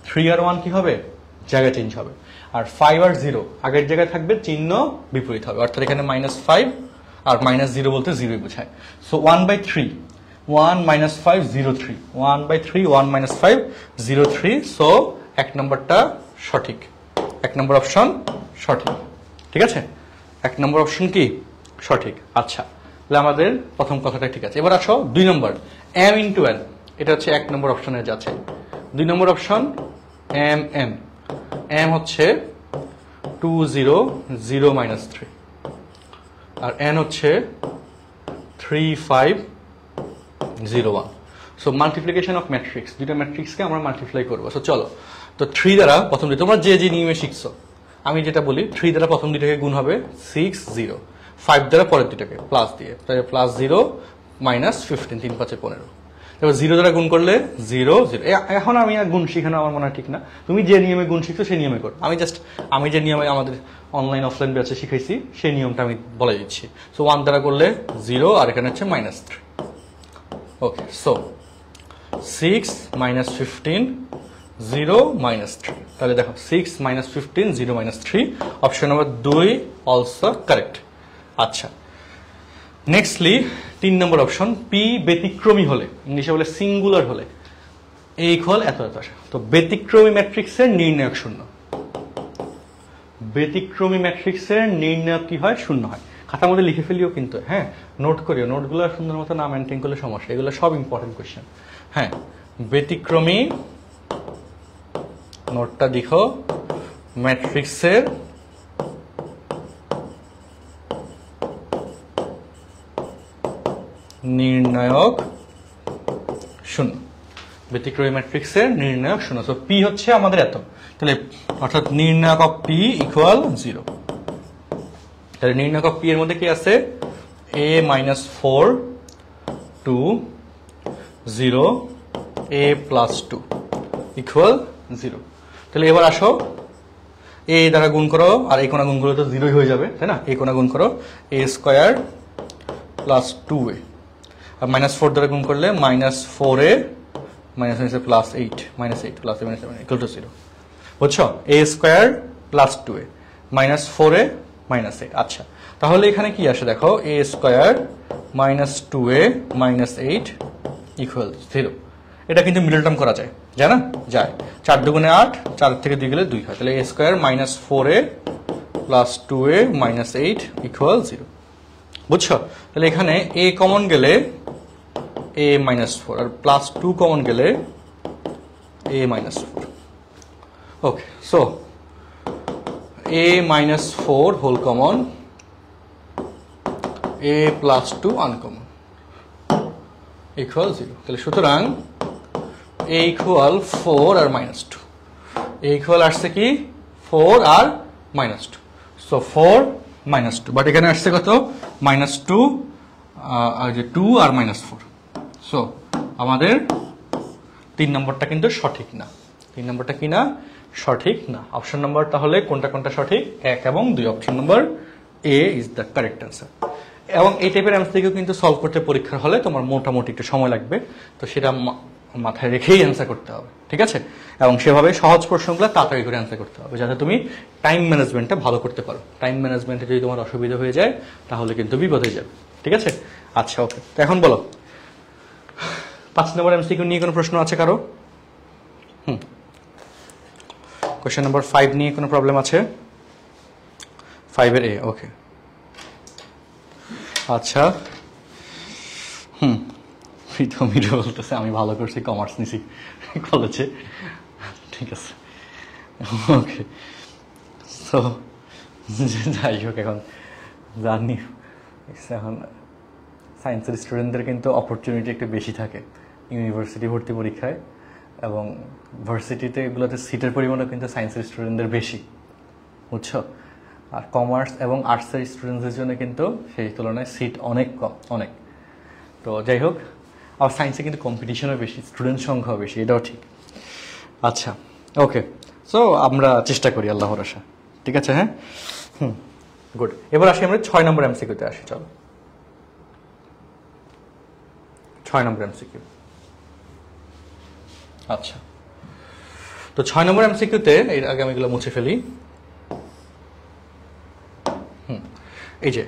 3 আর 1 কি হবে, জায়গা চেঞ্জ হবে। আর 5 আর 0 আগের জায়গায় থাকবে, চিহ্ন বিপরীত হবে, অর্থাৎ এখানে -5 আর -0 বলতে 0 বোঝায়। So 1 by 3 1 - 5 0 3, 1 by 3 1 - 5 0 3। সো এক নম্বরটা সঠিক, এক নম্বর অপশন সঠিক। ঠিক আছে, এক নম্বর অপশন কি সঠিক। আচ্ছা, তাহলে আমাদের প্রথম কথাটা ঠিক আছে। এবার আসো 2 নম্বর, m ইন্টু n, এটা হচ্ছে এক নম্বর অপশনে যাচ্ছে। 2 নম্বর অপশন m n, m হচ্ছে 2 0 0 - 3 আর n হচ্ছে 3 5 0 1। সো মাল্টিপ্লিকেশন অফ ম্যাট্রিক্স, দুইটা ম্যাট্রিক্সকে আমরা মাল্টিপ্লাই করবো। সো চলো, তো 3 দ্বারা প্রথম দুটো তোমরা যে নিয়মে শিখছো, আমি যেটা বলি 3 দ্বারা প্রথম দুটাকে গুণ হবে 6 0, 5 দ্বারা পরের দুটাকে প্লাস দিয়ে, তাহলে প্লাস 0 মাইনাস 15, 3 5 15। এবার 0 দ্বারা গুণ করলে 0 0। এখন আমি আর গুণ শিখানো আমার মনে হয় ঠিক না, তুমি যে নিয়মে গুণ শিখছো সেই নিয়মে করো। আমি যে নিয়মে আমাদের অনলাইন অফলাইন ব্যাচে শিখাইছি সেই নিয়মটা আমি বলে দিচ্ছি। সো 1 দ্বারা করলে 0 আর এখানে হচ্ছে -3। ওকে, সো 6 - 15 0 - 3। তাহলে দেখো 6 - 15 0 - 3, অপশন নম্বর 2 অলসো কারেক্ট। আচ্ছা, নেক্সটলি 3 নম্বর অপশন, পি ব্যতিক্রমী হলে, ইংলিশে বলে সিঙ্গুলার হলে, এ ইকুয়াল এত এত আসে। তো ব্যতিক্রমী ম্যাট্রিক্সের নির্ণায়ক শূন্য, ব্যতিক্রমী ম্যাট্রিক্সের নির্ণায়ক কি হয়, শূন্য হয়। খাতার মধ্যে লিখে ফেলিও কিন্তু, হ্যাঁ নোট করিও, নোটগুলো সুন্দর মতো না মেনটেন করলে সমস্যা, এগুলো সব ইম্পর্টেন্ট কোয়েশ্চেন। হ্যাঁ, ব্যতিক্রমী, নোটটা দেখো, ম্যাট্রিক্সের নির্ণায়ক শূন্য, ব্যতিক্রমী ম্যাট্রিক্সের নির্ণায়ক শূন্য। তো পি হচ্ছে আমাদের এত, তাহলে অর্থাৎ নির্ণায়ক অফ পি ইকুয়াল 0। তাহলে নির্ণায়ক অফ পি এর মধ্যে কি আছে, a - 4 2 0 a + 2 ইকুয়াল 0। তাহলে এবার আসো, a দ্বারা গুণ করো আর এই কোণা গুণ করলে তো 0 হয়ে যাবে, তাই না? এই কোণা গুণ করো, a² + 2a, আর -4 দ্বারা গুণ করলে -4a -8 -8 + 7 = 0। বুঝছো, a² + 2a -4a -8। আচ্ছা, তাহলে এখানে কি আসে দেখো, a² - 2a -8 = 0। এটা কিন্তু মিডল টার্ম করা যায়, যায় না? যায়। 4 দুগুণে 8, 4 থেকে 2 গেলে 2 হয়, তাহলে a² - 4a + 2a -8 = 0। বুঝছো, তাহলে এখানে a কমন গেলে a - 4 আর +2 কমন গেলে a - 4। Okay, so a - 4 whole common, a + 2 uncommon = 0। তাহলে সুতরাং a = 4 আর -2, a = আসছে কি 4 আর -2, সো 4 - 2, বাট এখানে আসছে কত, -2 আর যে 2 আর -4। সো আমাদের 3 নম্বরটা কিন্তু সঠিক না, 3 নম্বরটা কি না, সঠিক না। অপশন নম্বর তাহলে কোনটা কোনটা সঠিক, 1 এবং 2, option number A is the correct answer. এবং এই টাইপের অ্যান্সার থেকেও কিন্তু সলভ করতে পরীক্ষার হলে তোমার মোটামুটি একটু সময় লাগবে, তো সেটা মাথায় রেখেই অ্যান্সার করতে হবে, ঠিক আছে? এবং সেভাবে সহজ প্রশ্নগুলো তাড়াতাড়ি করে অ্যান্সার করতে হবে, যাতে তুমি টাইম ম্যানেজমেন্টটা ভালো করতে পারো। টাইম ম্যানেজমেন্টে যদি তোমার অসুবিধা হয়ে যায় তাহলে কিন্তু বিপদ হয়ে যাবে, ঠিক আছে? আচ্ছা, ওকে, তো এখন বলো 5 নম্বর এমসিকিউ নিয়ে কোনো প্রশ্ন আছে কারো? কোয়েশ্চেন নাম্বার 5 নিয়ে কোনো প্রবলেম আছে? 5 এর এ, ওকে। আচ্ছা, মিঠু বলতেছে আমি ভালো করছি, কমার্স নিছি কলেজে, ঠিক আছে, ওকে। সো যাই হোক, এখন জানি এখন সায়েন্সের স্টুডেন্টদের কিন্তু অপরচুনিটি একটু বেশি থাকে ইউনিভার্সিটি ভর্তি পরীক্ষায়, এবং ভার্সিটিতে এগুলোতে সিটের পরিমাণও কিন্তু সায়েন্সের স্টুডেন্টদের বেশি, বুঝছো। আর কমার্স এবং আর্টসের স্টুডেন্টদের জন্য কিন্তু সেই তুলনায় সিট অনেক কম, অনেক। তো যাই হোক, আর সায়েন্সে কিন্তু কম্পিটিশনও বেশি, স্টুডেন্ট সংখ্যাও বেশি, এটাও ঠিক। আচ্ছা, ওকে, সো আমরা চেষ্টা করি আল্লাহর আশা, ঠিক আছে। হ্যাঁ, গুড। এবার আসি আমরা 6 নম্বর এমসিকিউতে আসি, চলো। 6 নম্বর এমসিকিউ। আচ্ছা, তো 6 নম্বর এমসিকিউতে এর আগে আমি এগুলো মুছে ফেলি। এই যে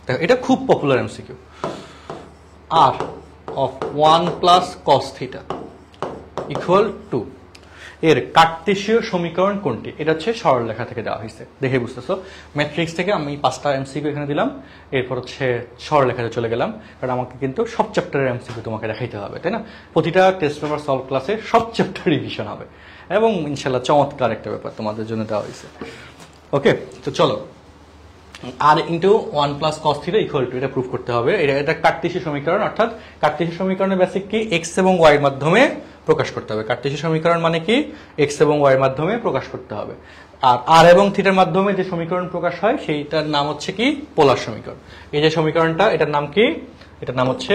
দেখো, এটা খুব popular MCQ. R of 1 plus cos theta equal to এর কার্টেসীয় সমীকরণ কোনটি? এটা হচ্ছে সরলরেখা থেকে দেওয়া হয়েছে, দেখে বুঝতেছো। ম্যাট্রিক্স থেকে আমি 5টা এমসিকিউ এখানে দিলাম, এরপর হচ্ছে সরলরেখাতে চলে গেলাম, কারণ আমাকে কিন্তু সব চ্যাপ্টারের এমসিকিউ তোমাকে দেখাইতে হবে, তাই না? প্রতিটা টেস্ট পেপার সলভ ক্লাসে সব চ্যাপ্টার রিভিশন হবে, এবং ইনশাল্লাহ চমৎকার একটা ব্যাপার তোমাদের জন্য দেওয়া হয়েছে। ওকে, তো চলো, R into 1 plus cos theta equal to, এটা প্রুফ করতে হবে। এটা কার্টেসীয় সমীকরণ, অর্থাৎ কার্টেসীয় সমীকরণের বেসিক কি? এক্স এবং ওয়াই এর মাধ্যমে প্রকাশ করতে হবে। কার্টেসীয় সমীকরণ মানে কি? এক্স এবং ওয়াই এর মাধ্যমে প্রকাশ করতে হবে। আর আর এবং থিটার মাধ্যমে যে সমীকরণ প্রকাশ হয় সেইটার নাম হচ্ছে কি? পোলার সমীকরণ। এই যে সমীকরণটা, এটার নাম কি? এটার নাম হচ্ছে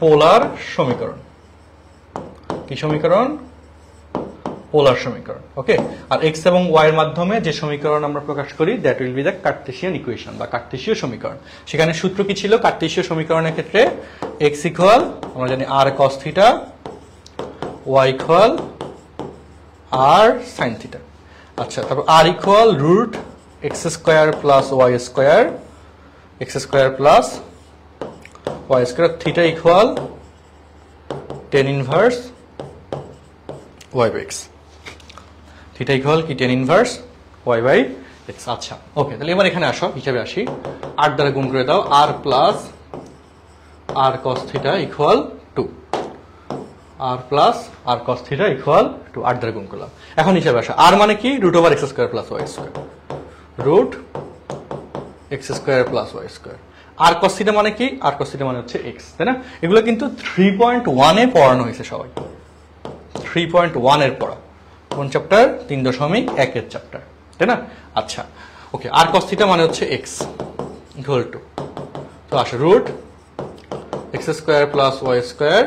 পোলার সমীকরণ। কি সমীকরণ? পোলার সমীকরণ। ওকে, আর এক্স এবং ওয়াই এর মাধ্যমে যে সমীকরণ আমরা প্রকাশ করি, that will B the Cartesian equation বা কার্টেসীয় সমীকরণ। সেখানে সূত্র কি ছিল কার্টেসীয় সমীকরণের ক্ষেত্রে? এক্স ইকুয়াল আমরা জানি R cos theta, Y equal R sine theta. আচ্ছা, তারপর R equal root X square plus Y square, X square plus Y square, theta equal tan inverse Y by X. Theta equal কি? Tan inverse Y by X. আচ্ছা, okay, তাহলে এবার এখানে আসো, হিসাবে আসি। 8 দ্বারা গুণ করে দাও, R plus R cos theta equal to, R plus R cos theta equal to, 8 দ্বারা গুণ করলাম। এখন হিসাবে আসো, আর মানে কি? Root over X square plus Y square, root X square plus Y square. R cos theta মানে কি? আর কস থিটা মানে হচ্ছে এক্স, তাই না? এগুলো কিন্তু 3.1 এ পড়ানো হয়েছে সবাই, 3.1 এর পড়া। কোন চ্যাপ্টার? 3.1 এর চ্যাপ্টার, তাই না? আচ্ছা, ওকে, আর কস থিটা মানে হচ্ছে এক্স ইকুয়াল টু, তো আসো root X square plus Y square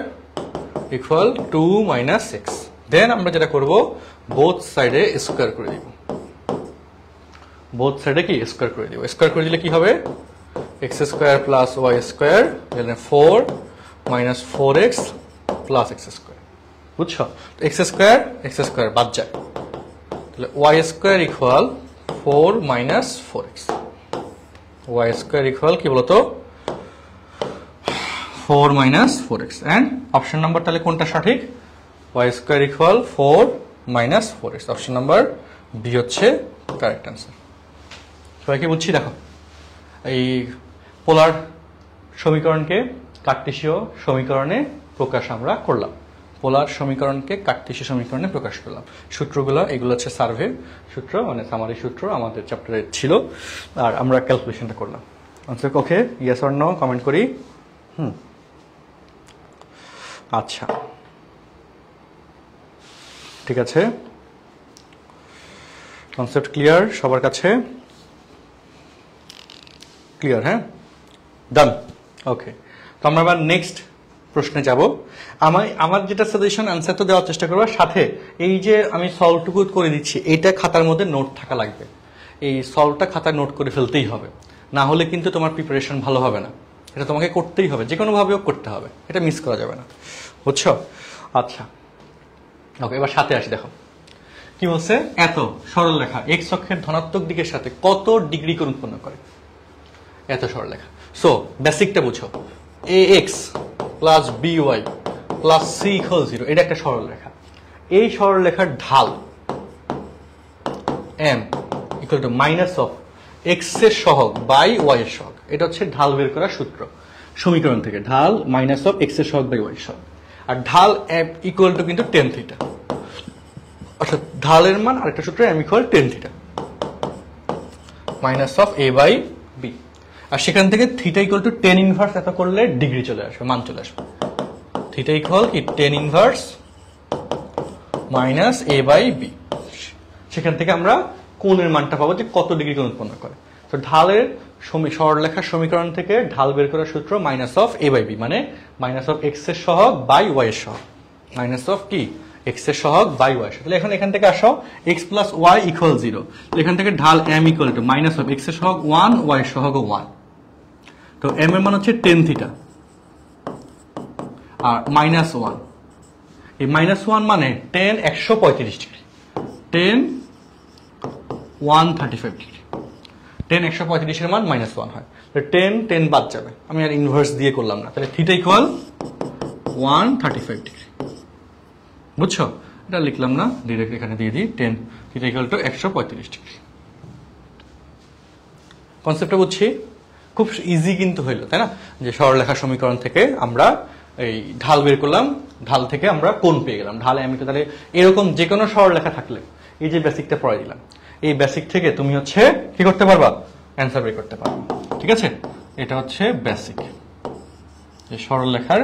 equal 2 minus X. Then আমরা যেটা করব, বোথ সাইডে স্কোয়ার করে দিব। বোথ সাইডে কি? স্কোয়ার করে দিব। স্কোয়ার করে দিলে কি হবে? X square plus Y square, 4 minus 4x plus x square. বুঝছো? এক্স স্কোয়ার বাদ যায়, তাহলে y square equal 4 minus 4x। Y square equal কি বলতো? 4 minus 4x। And option number তাহলে কোনটা সঠিক? Y square equal 4 minus 4x। Option number B হচ্ছে কারেক্ট অ্যান্সার। সবাই কি বুঝছি? দেখো, এই পোলার সমীকরণকে কার্টেসীয় সমীকরণে প্রকাশ আমরা করলাম। পোলার সমীকরণকে কার্টেসীয় সমীকরণে প্রকাশ করলাম। সূত্রগুলো এগুলো হচ্ছে সার্ভে সূত্র, মানে সামারি সূত্র আমাদের চ্যাপ্টারে ছিল, আর আমরা ক্যালকুলেশনটা করলাম। আচ্ছা, ওকে, ইয়েস অর নো কমেন্ট করি। আচ্ছা, ঠিক আছে, কনসেপ্ট ক্লিয়ার সবার কাছে? ক্লিয়ার? হ্যাঁ, ডান। ওকে, তো আমরা আবার নেক্সট প্রশ্নে যাব। আমার যেটা সাজেশন, অ্যান্সার তো দেওয়ার চেষ্টা করবো, সাথে এই যে আমি সলভটুকু করে দিচ্ছি, এইটা খাতার মধ্যে নোট থাকা লাগবে। এই সলভটা খাতায় নোট করে ফেলতেই হবে, না হলে কিন্তু তোমার প্রিপারেশন ভালো হবে না। এটা তোমাকে করতেই হবে, যে কোনোভাবেও করতে হবে, এটা মিস করা যাবে না, বুঝছো? আচ্ছা, ওকে, এবার সাথে আসি। দেখো কি বলছে, এত সরল রেখা এক্স অক্ষের ধনাত্মক দিকের সাথে কত ডিগ্রি কোণ উৎপন্ন করে? এত সরল রেখা। সো বেসিকটা বুঝো, A X plus B Y plus C equal 0, এটা একটা সরল রেখা। এই সরল রেখার ঢাল M equal to minus of x এর সহগ বাই ওয়াই এর সহগ। এটা হচ্ছে ঢাল বের করার সূত্র সমীকরণ থেকে, ঢাল মাইনাস অফ এক্স এর সহগ বাই ওয়াই এর সহগ। আর ঢাল এম ইকুয়াল টু কিন্তু টেন থিটা, অর্থাৎ ঢালের মান আরেকটা সূত্র m equal tan theta minus of a by b. আর সেখান থেকে theta equal to tan inverse এত করলে ডিগ্রি চলে আসবে, মান চলে আসবে। থিটা ইকুয়াল কি? Tan inverse minus a by b. সেখান থেকে আমরা কোণের মানটা পাবো যে কত ডিগ্রি কোণ উৎপন্ন করে। তো ঢালের সরলরেখার সমীকরণ থেকে ঢাল বের করার সূত্র minus of a by b, মানে মাইনাস অফ এক্স এর সহগ বাই ওয়াই এর সহগ, মাইনাস অফ কি এক্স এর সহগ বাই ওয়াই এর সহগ। তাহলে এখান থেকে আসো এক্স প্লাস ওয়াই ইকুয়াল 0। এখান থেকে ঢাল M equal to minus of x এর সহগ 1, ওয়াই এর সহগ 1। তো এম এর মান হচ্ছে টেন থিটা আর মাইনাস 1। এই মাইনাস 1 মানে 10 135 ডিগ্রি, 10 135 ডিগ্রি। 10 135 এর মান মাইনাস 1 হয়। 10 10 বাদ যাবে, আমি আর ইনভার্স দিয়ে করলাম না। তাহলে থিটা ইকুয়াল 135 ডিগ্রি। বুঝছো? এটা লিখলাম না, ডিরেক্ট এখানে দিয়ে দিই 10 থিটা ইকুয়াল টু 135 ডিগ্রি। কনসেপ্টটা বুঝছি? খুব ইজি কিন্তু হইলো, তাই না? যে সরলরেখা সমীকরণ থেকে আমরা এই ঢাল বের করলাম, ঢাল থেকে আমরা কোণ পেয়ে গেলাম, ঢাল এম। তাহলে এরকম যে কোনো সরলরেখা থাকলে এই যে বেসিকটা পড়ে দিলাম, এই বেসিক থেকে তুমি হচ্ছে কি করতে পারবা? অ্যান্সার বের করতে পারবা। ঠিক আছে? এটা হচ্ছে বেসিক, এই সরলরেখার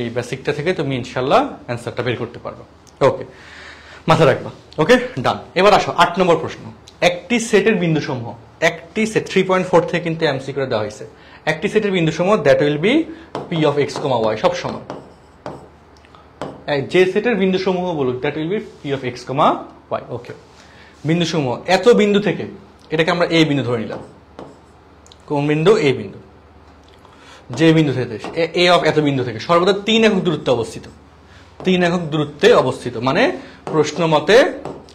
এই বেসিকটা থেকে তুমি ইনশাল্লাহ অ্যান্সারটা বের করতে পারবা। ওকে, মাথায় রাখবা। ওকে, ডান। এবার আসো 8 নম্বর প্রশ্ন। একটি সেটের বিন্দুসমূহ, একটি সেট 3.4 থেকে কিন্তু এমসি করে দেওয়া হয়েছে। একটি সেটের বিন্দুসমূহ that will be P of x comma y, সব সময় যে সেটের বিন্দুসমূহ বলুক that will be P of x comma y. Okay, বিন্দুসমূহ এত বিন্দু থেকে, এটাকে আমরা এ বিন্দু ধরে নিলাম। কোন বিন্দু? এ বিন্দু। যে বিন্দু থেকে এ অফ এত বিন্দু থেকে সর্বদা 3 একক দূরত্বে অবস্থিত, 3 একক দূরত্বে অবস্থিত। মানে প্রশ্ন মতে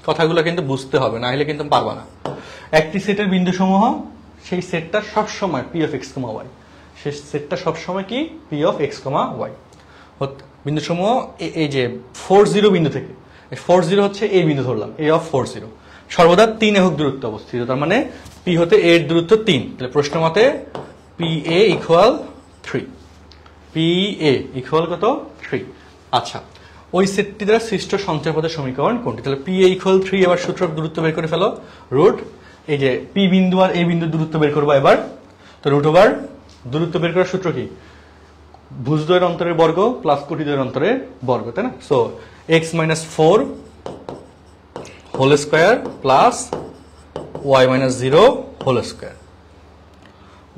কথাগুলো কিন্তু বুঝতে হবে, না হলে কিন্তু পারবা না। একটি সেটের বিন্দুসমূহ, সেই সেটটা সব সময় P of x comma y, সেই সেটটা সব সময় কি P of x comma y. বিন্দুসমূহ এই যে 40 বিন্দু থেকে, 40 হচ্ছে এই বিন্দু ধরলাম, এ অফ 40 সর্বদা 3 একক দূরত্বে অবস্থিত। তার মানে পি হতে এর দূরত্ব 3। তাহলে প্রশ্ন মতে P A equal 3, P A equal কত? 3। আচ্ছা, ওই সেটটি দ্বারা সৃষ্ট সঞ্চয় পদের সমীকরণ কোনটি? তাহলে পি এ ইকুয়াল 3। এবার সূত্র দূরত্ব বের করে ফেলো। রুট এই যে পি বিন্দু আর এ বিন্দু দূরত্ব বের করবো এবার। তো রুট ওভার দূরত্ব বের করার সূত্র কি? ভুজদ্বয়ের অন্তরের বর্গ প্লাস কোটিদ্বয়ের অন্তরের বর্গ, তাই না? So x minus 4 whole square plus y minus 0 whole square,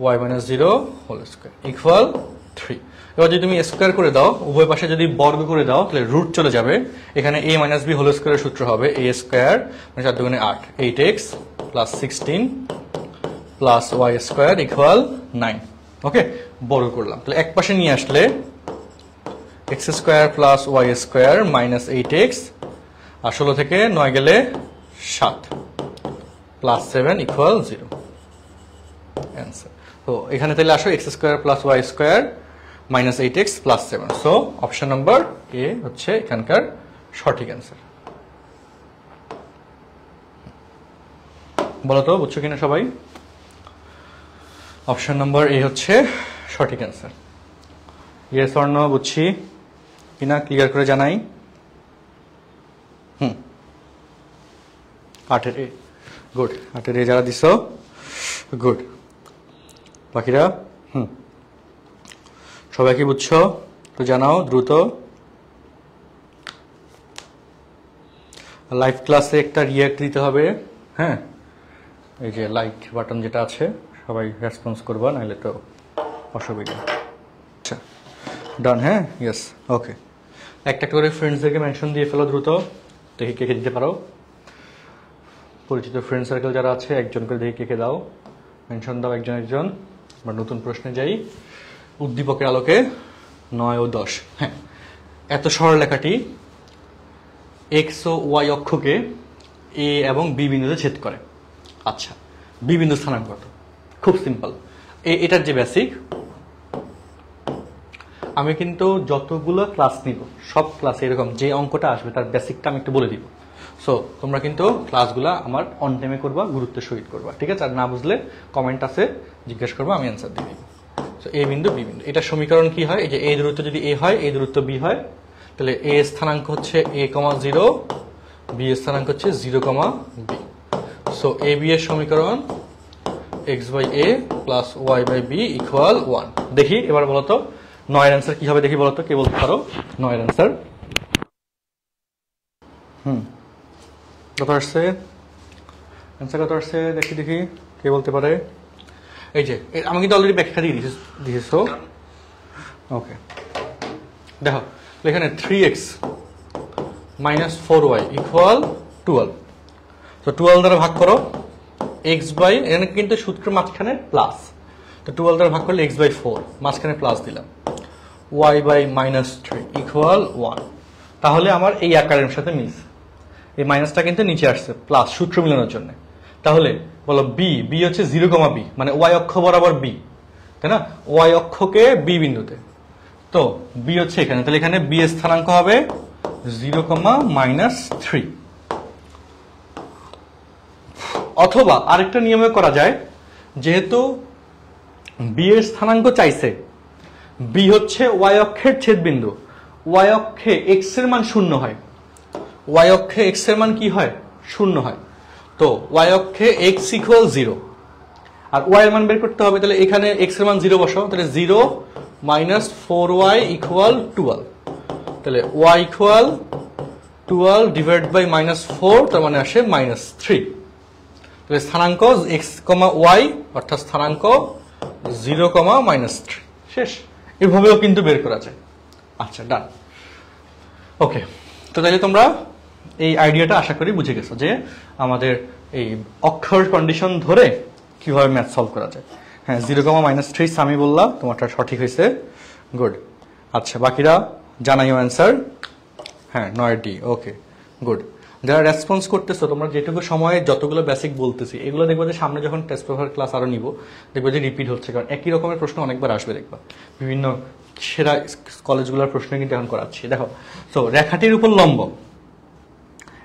y minus 0 whole square equal 3। এবার যদি তুমি স্কোয়ার করে দাও, উভয় পাশে যদি বর্গ করে দাও, তাহলে রুট চলে যাবে। এখানে a মাইনাস বি হোল স্কোয়ারের সূত্র হবে a স্কোয়ার মানে 4 দুগুণে 8, 8x plus 16 plus Y square equal 9। Okay, বর্গ করলাম। তাহলে এক পাশে নিয়ে আসলে x square plus Y square minus 8x, আর 16 থেকে 9 গেলে 7 প্লাস 7 ইকুয়াল 0 অ্যান্সার। তো এখানে তাহলে আসো x square plus Y square minus 8x plus 7। So option number A হচ্ছে এখানকার সঠিক অ্যান্সার। বলো তো বুঝছো কিনা সবাই? অপশন নাম্বার এ হচ্ছে সঠিক অ্যান্সার। ইয়েস অর নো বুঝছি কিনা ক্লিয়ার করে জানাই। 8 এ গুড, 8 এ যারা দিছো গুড। বাকিরা সবাই কি বুঝছো? তো জানাও দ্রুত। লাইভ ক্লাসে একটা রিয়াক্ট দিতে হবে। হ্যাঁ, এই যে লাইক বাটন যেটা আছে, সবাই রেসপন্স করবা, নাহলে তো অসুবিধা। আচ্ছা, ডান। হ্যাঁ, ইয়েস, ওকে। একটা করে ফ্রেন্ডসদেরকে মেনশন দিয়ে ফেলো দ্রুত, দেখি কে কে দিতে পারো। পরিচিত ফ্রেন্ড সার্কেল যারা আছে একজন করে দেখি কে কে দাও, মেনশন দাও একজন একজন। আমরা নতুন প্রশ্নে যাই। উদ্দীপকের আলোকে 9 ও 10। হ্যাঁ, এত সরলরেখাটি এক্স ও ওয়াই অক্ষকে এ এবং বি বিন্দুতে ছেদ করে। আচ্ছা, বি বিন্দু স্থানাঙ্ক কত? খুব সিম্পল। এটার যে বেসিক, আমি কিন্তু যতগুলো ক্লাস নিব সব ক্লাসে এরকম যে অঙ্কটা আসবে তার বেসিকটা আমি একটু বলে দিব। সো তোমরা কিন্তু ক্লাসগুলো আমার অন টাইমে করবা, গুরুত্বের সহিত করবা, ঠিক আছে? আর না বুঝলে কমেন্ট আছে, জিজ্ঞেস করবা, আমি অ্যান্সার দিয়ে দিব। সো এ বিন্দু বি বিন্দু, এটা সমীকরণ কি হয়? এই যে এ দূরত্ব যদি এ হয়, এই দূরত্ব বি হয়, তাহলে এ স্থানাঙ্ক হচ্ছে a, 0, বি স্থানাঙ্ক হচ্ছে 0, বি। সো এ বি এর সমীকরণ x by a plus y by b equal 1। দেখি এবার বলো তো 9 এর অ্যান্সার কি হবে? দেখি বলো তো, কে বলতে পারো 9 এর অ্যান্সার? কত আসছে অ্যান্সার? কত আসছে দেখি দেখি, কে বলতে পারে? এই যে আমি কিন্তু অলরেডি ব্যাখ্যা দিয়ে দিয়েছো। ওকে, দেখো এখানে 3x মাইনাস 4y ইকুয়াল 12। তো 12 দ্বারা ভাগ করো x বাই, এখানে কিন্তু সূত্র মাঝখানে প্লাস, তো 12 দ্বারা ভাগ করলে x বাই 4, মাঝখানে প্লাস দিলাম, y বাই মাইনাস 3 ইকুয়াল 1। তাহলে আমার এই আকারের সাথে মিলছে, এই মাইনাসটা কিন্তু নিচে আসছে প্লাস সূত্র মিলানোর জন্য। তাহলে বলো বি হচ্ছে 0, b মানে y অক্ষ বরাবর b, তাই না? y অক্ষকে b বিন্দুতে, তো b হচ্ছে এখানে, তাহলে এখানে b এর স্থানাঙ্ক হবে 0,-3। অথবা আরেকটা নিয়মে করা যায়, যেহেতু b এর স্থানাঙ্ক চাইছে, b হচ্ছে y অক্ষের ছেদবিন্দু, y অক্ষে x এর মান 0 হয়, y অক্ষে x এর মান কি হয়? 0 হয়। তো y অক্ষে x ইকুয়াল 0 আর y এর মান বের করতে হবে, তাহলে এখানে x এর মান 0 বসাও, তাহলে 0 মাইনাস 4y ইকুয়াল 12, তাহলে y equal 12 divide by minus 4, তার মানে আসে -3। তাহলে স্থানাঙ্ক x, y অর্থাৎ স্থানাঙ্ক 0, -3 শেষ। এভাবেও কিন্তু বের করা যায়। আচ্ছা, ডান। ওকে, তো তাহলে তোমরা এই আইডিয়াটা আশা করি বুঝে গেছো যে আমাদের এই অক্ষর কন্ডিশন ধরে কিভাবে ম্যাথ সলভ করা যায়। হ্যাঁ, 0, -3 আমি বললাম, তোমারটা সঠিক হয়েছে, গুড। আচ্ছা, বাকিরা জানাইও অ্যান্সার। হ্যাঁ, 9D, ওকে, গুড। যারা রেসপন্স করতেছো, তোমরা যেটুকু সময়ে যতগুলো বেসিক বলতেছি, এগুলো দেখবো যে সামনে যখন টেস্ট পেপার ক্লাস আরো নিব, দেখবো যে রিপিট হচ্ছে, কারণ একই রকমের প্রশ্ন অনেকবার আসবে, দেখবা বিভিন্ন সেরা কলেজগুলোর প্রশ্ন কিন্তু এখন করাচ্ছি। দেখো, তো রেখাটির উপর লম্ব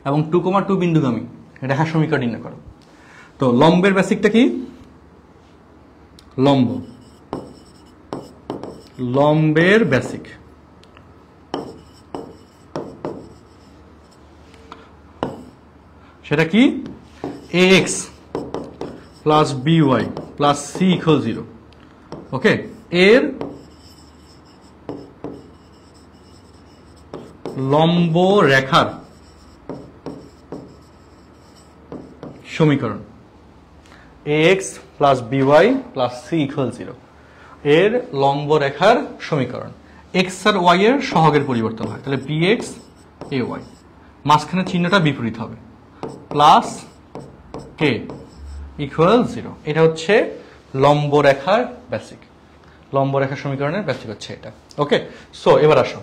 এবং 2,2 বিন্দুগামী রেখা সমীকরণ নির্ণয় করো। তো লম্বের বেসিকটা কি? লম্বের বেসিক সেটা কি? ax plus by plus c equal 0। ওকে, এর লম্ব রেখার সমীকরণ ax plus by plus c equal 0, এর লম্ব রেখার সমীকরণ। x আর y এর সহগের পরিবর্তন হয়, তাহলে bx ay, মাঝখানে চিহ্নটা বিপরীত হবে, প্লাস k ইকুয়াল 0। এটা হচ্ছে লম্ব রেখার বেসিক, লম্ব রেখার সমীকরণের বেসিক হচ্ছে এটা। ওকে, সো এবার আসো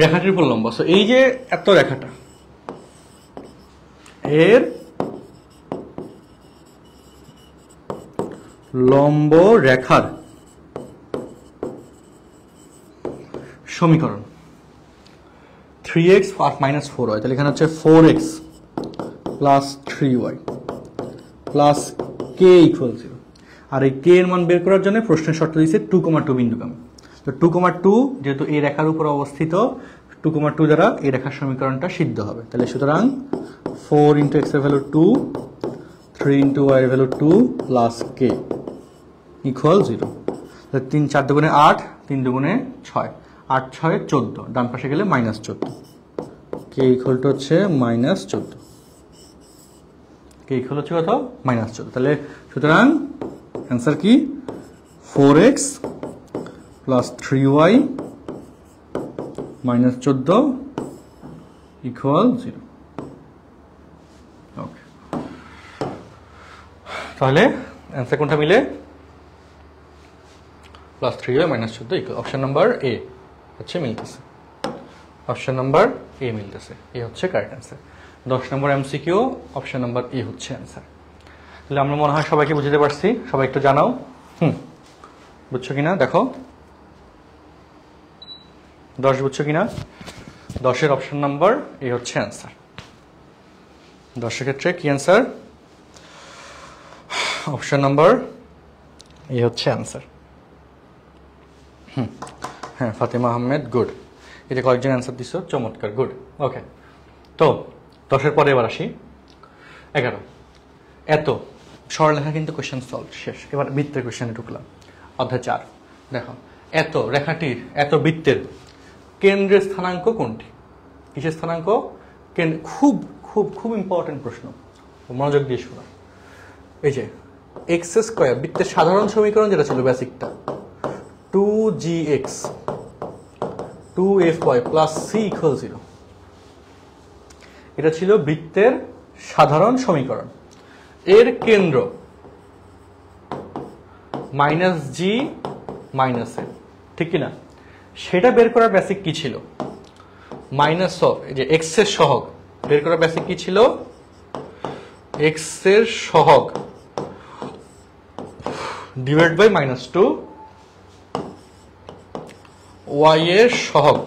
রেখাটির উপর লম্ব। সো এই যে এত রেখাটা, এর লম্ব রেখার সমীকরণ 3x মাইনাস 4y, তাহলে এখানে হচ্ছে 4x plus 3y plus k equal 0। আর এই k এর মান বের করার জন্য প্রশ্নের শর্ত দিয়েছে 2,2 বিন্দুগামী। তো 2,2 যেহেতু এই রেখার উপর অবস্থিত, 2,2 দ্বারা এই রেখার সমীকরণটা সিদ্ধ হবে। তাহলে সুতরাং 4 ইন্টু x এর ভ্যালু 2, 3 ইন্টু y এর ভ্যালু 2 প্লাস k ইকুয়াল 0। তাহলে 3 4 দুগুণে 8, 3 দুগুণে 6, 8 6 14, ডান পাশে গেলে -14, k ইকুয়াল টু হচ্ছে -14, k ইকুয়াল হচ্ছে কত? -14। তাহলে সুতরাং অ্যান্সার কি? 4x plus 3y -14 equal 0। ওকে, তাহলে অ্যান্সার কোনটা মিলে? Plus 3y -14 equal option number A হচ্ছে মিলতেছে, অপশন নাম্বার এ মিলতেছে, এ হচ্ছে correct answer. 10 number MCQ option number A হচ্ছে অ্যান্সার। তাহলে আমরা মনে হয় সবাইকে বুঝতে পারছি, সবাই একটু জানাও বুঝছো কিনা দেখো, 10 বুঝছো কিনা? 10-এর অপশন নাম্বার এ হচ্ছে অ্যান্সার। 10-এর ক্ষেত্রে কি অ্যান্সার? অপশন নাম্বার এ হচ্ছে অ্যান্সার। হ্যাঁ, ফাতেমা আহমেদ, গুড। এই যে কয়েকজন অ্যান্সার দিছো, চমৎকার, গুড। ওকে, তো 10-এর পরে এবার আসি 11। এত সরলরেখা কিন্তু কোয়েশ্চেন সলভ শেষ। এবার বৃত্তের কোয়েশ্চেনে ঢুকলাম, অধ্যায় 4। দেখো, এত রেখাটির, এত বৃত্তের কেন্দ্রের স্থানাঙ্ক কোনটি? কিসের স্থানাঙ্ক? খুব খুব খুব ইম্পর্টেন্ট প্রশ্ন, মনোযোগ দিয়ে শোনো। এই যে এক্স স্কোয়ার বৃত্তের সাধারণ সমীকরণ যেটা ছিল বেসিকটা, 2gx 2fy plus C equal 0, এটা ছিল বৃত্তের সাধারণ সমীকরণ। এর কেন্দ্র মাইনাস জি মাইনাস এ, ঠিক কিনা? সেটা বের করার বেসিক কি ছিল? মাইনাস অফ এই যে এক্স এর সহগ বের করার বেসিক কি ছিল? এক্স এর সহগ ডিভাইড বাই -2 ওয়াই এর সহগ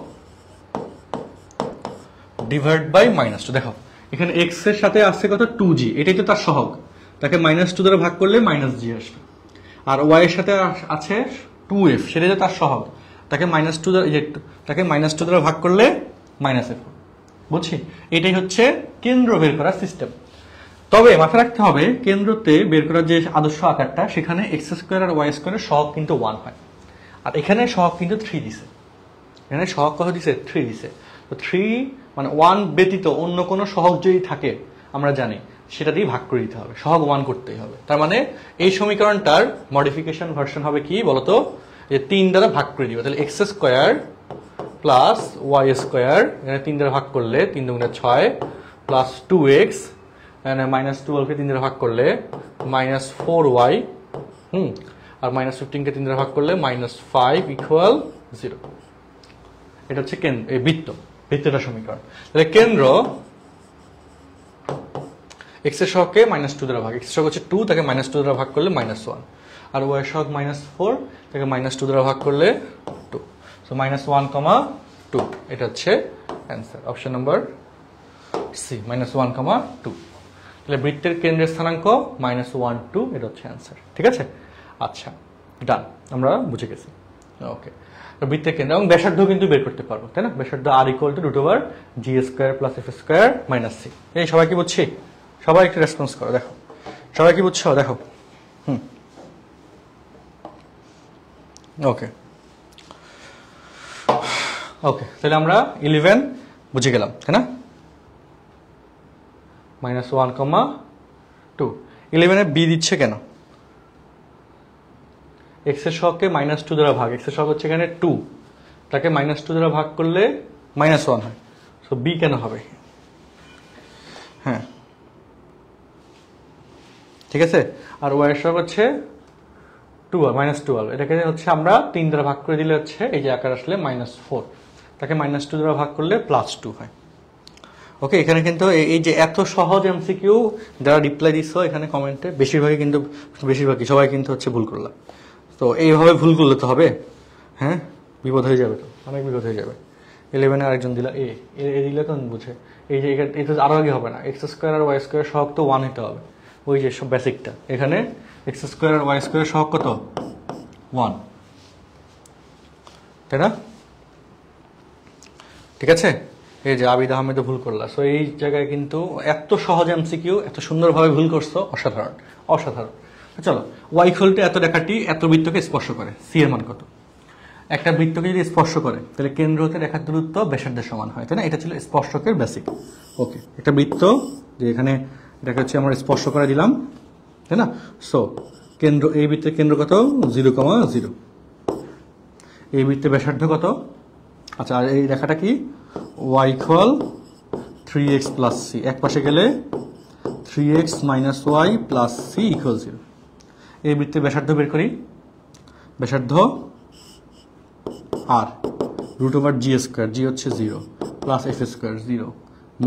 ডিভাইড বাই -2। দেখো এখানে এক্স এর সাথে আসছে কত? 2g, এটাই তো তার সহগ, তাকে -2 দ্বারা ভাগ করলে -g আসবে। আর ওয়াই এর সাথে আছে 2f, সেটাই তো তার সহগ, তাকে -2 দ্বারা তাকে -2 দ্বারা ভাগ করলে -f। বুঝছি? এটাই হচ্ছে কেন্দ্র বের করার সিস্টেম। তবে মাথায় রাখতে হবে কেন্দ্রতে বের করার যে আদর্শ আকারটা, সেখানে এক্স স্কোয়ার আর ওয়াই স্কোয়ারের সহগ কিন্তু 1 হয়, আর এখানে সহগ কিন্তু 3 দিছে। এখানে সহগ কত দিছে? 3 দিছে। তো 3 মানে 1 ব্যতীত অন্য কোনো সহগ যদি থাকে আমরা জানি সেটা দিয়ে ভাগ করে দিতে হবে, সহগ 1 করতেই হবে। তার মানে এই সমীকরণটার মডিফিকেশন ভার্সন হবে কি বলতো? যে 3 দ্বারা ভাগ করে দিবে, তাহলে x square plus Y square, এখানে 3 দ্বারা ভাগ করলে 3 দুগুণে 6 প্লাস 2x, এখানে -12কে 3 দ্বারা ভাগ করলে -4y, আর -15কে 3 দ্বারা ভাগ করলে -5 ইকুয়াল 0। এটা হচ্ছে এই বৃত্তটা সমীকরণ। তাহলে কেন্দ্র এক্স এর সহগকে -2 দ্বারা ভাগ, এক্স এর সহগ হচ্ছে 2, তাকে -2 দ্বারা ভাগ করলে -1, আর ওয়াই এর সহগ -4, তাকে -2 দ্বারা ভাগ করলে 2। সো -1, 2, এটা হচ্ছে অ্যান্সার, অপশন নাম্বার সি, -1, 2। তাহলে বৃত্তের কেন্দ্রের স্থানাঙ্ক -1, 2, এটা হচ্ছে অ্যান্সার। ঠিক আছে? আচ্ছা, ডান, আমরা বুঝে গেছি। ওকে, বৃত্তের কেন্দ্র এবং ব্যাসার্ধ কিন্তু বের করতে পারবো, তাই না? ব্যাসার্ধ r √g² + f² - c। এই সবাই কি বুঝছি? সবাই একটু রেসপন্স করো, দেখো সবাই কি বুঝছো? দেখো ওকে ওকে, তাহলে আমরা 11 বুঝে গেলাম, তাই না? -1, 2। 11 এ বি দিচ্ছে কেন? এক্স এর সহগকে -2 দ্বারা ভাগ, এক্স এর সহগ হচ্ছে এখানে 2, তাকে -2 দ্বারা ভাগ করলে -1 হয়। সো বি কেন হবে? হ্যাঁ, ঠিক আছে। আর ওয়াই এর সহগ হচ্ছে 12, এটাকে হচ্ছে আমরা 3 দ্বারা ভাগ করে দিলে হচ্ছে এই যে আকার আসলে -4, তাকে -2 দ্বারা ভাগ করলে +2 হয়। ওকে, এখানে কিন্তু এই যে এত সহজ এমসিকিউ যারা রিপ্লাই দিছো এখানে কমেন্টে, বেশিরভাগই সবাই কিন্তু হচ্ছে ভুল করলাম। তো এইভাবে ভুল করলে তো হবে, হ্যাঁ, বিপদ হয়ে যাবে, তো অনেক বিপদ হয়ে যাবে। 11 এ আরেকজন দিলা এ দিলে তো বুঝে, এই যে এটা আরো আগে হবে না, এক্স স্কোয়ার আর ওয়াই স্কোয়ার সহগ তো 1 হতে হবে, ওই যে সব বেসিকটা। এখানে এক্স স্কোয়ার আর ওয়াই স্কোয়ার সহগ কত? 1, তাই না? ঠিক আছে, এই যে আবিদ আহমেদ ভুল করলা। সো এই জায়গায় কিন্তু এত সহজ এমসিকিউ এত সুন্দরভাবে ভুল করছো, অসাধারণ অসাধারণ। চলো, ওয়াই ইকুয়াল এত রেখাটি এত বৃত্তকে স্পর্শ করে, সি এর মান কত? একটা বৃত্তকে যদি স্পর্শ করে তাহলে কেন্দ্র হতে রেখার দূরত্ব ব্যাসার্ধের সমান হয়, তাই না? এটা ছিল স্পর্শকের বেসিক। ওকে, একটা বৃত্ত যে এখানে এটাকে হচ্ছে আমরা স্পর্শ করে দিলাম, তাই না? সো কেন্দ্র, এই বৃত্তের কেন্দ্র কত? 0,0। এই বৃত্তের ব্যাসার্ধ কত? আচ্ছা, আর এই রেখাটা কি? y ইকুয়াল 3x + c, এক পাশে গেলে 3x - y + c ইকুয়াল 0। এই বৃত্তের ব্যাসার্ধ বের করি, ব্যাসার্ধ r √g², g হচ্ছে 0 প্লাস f² 0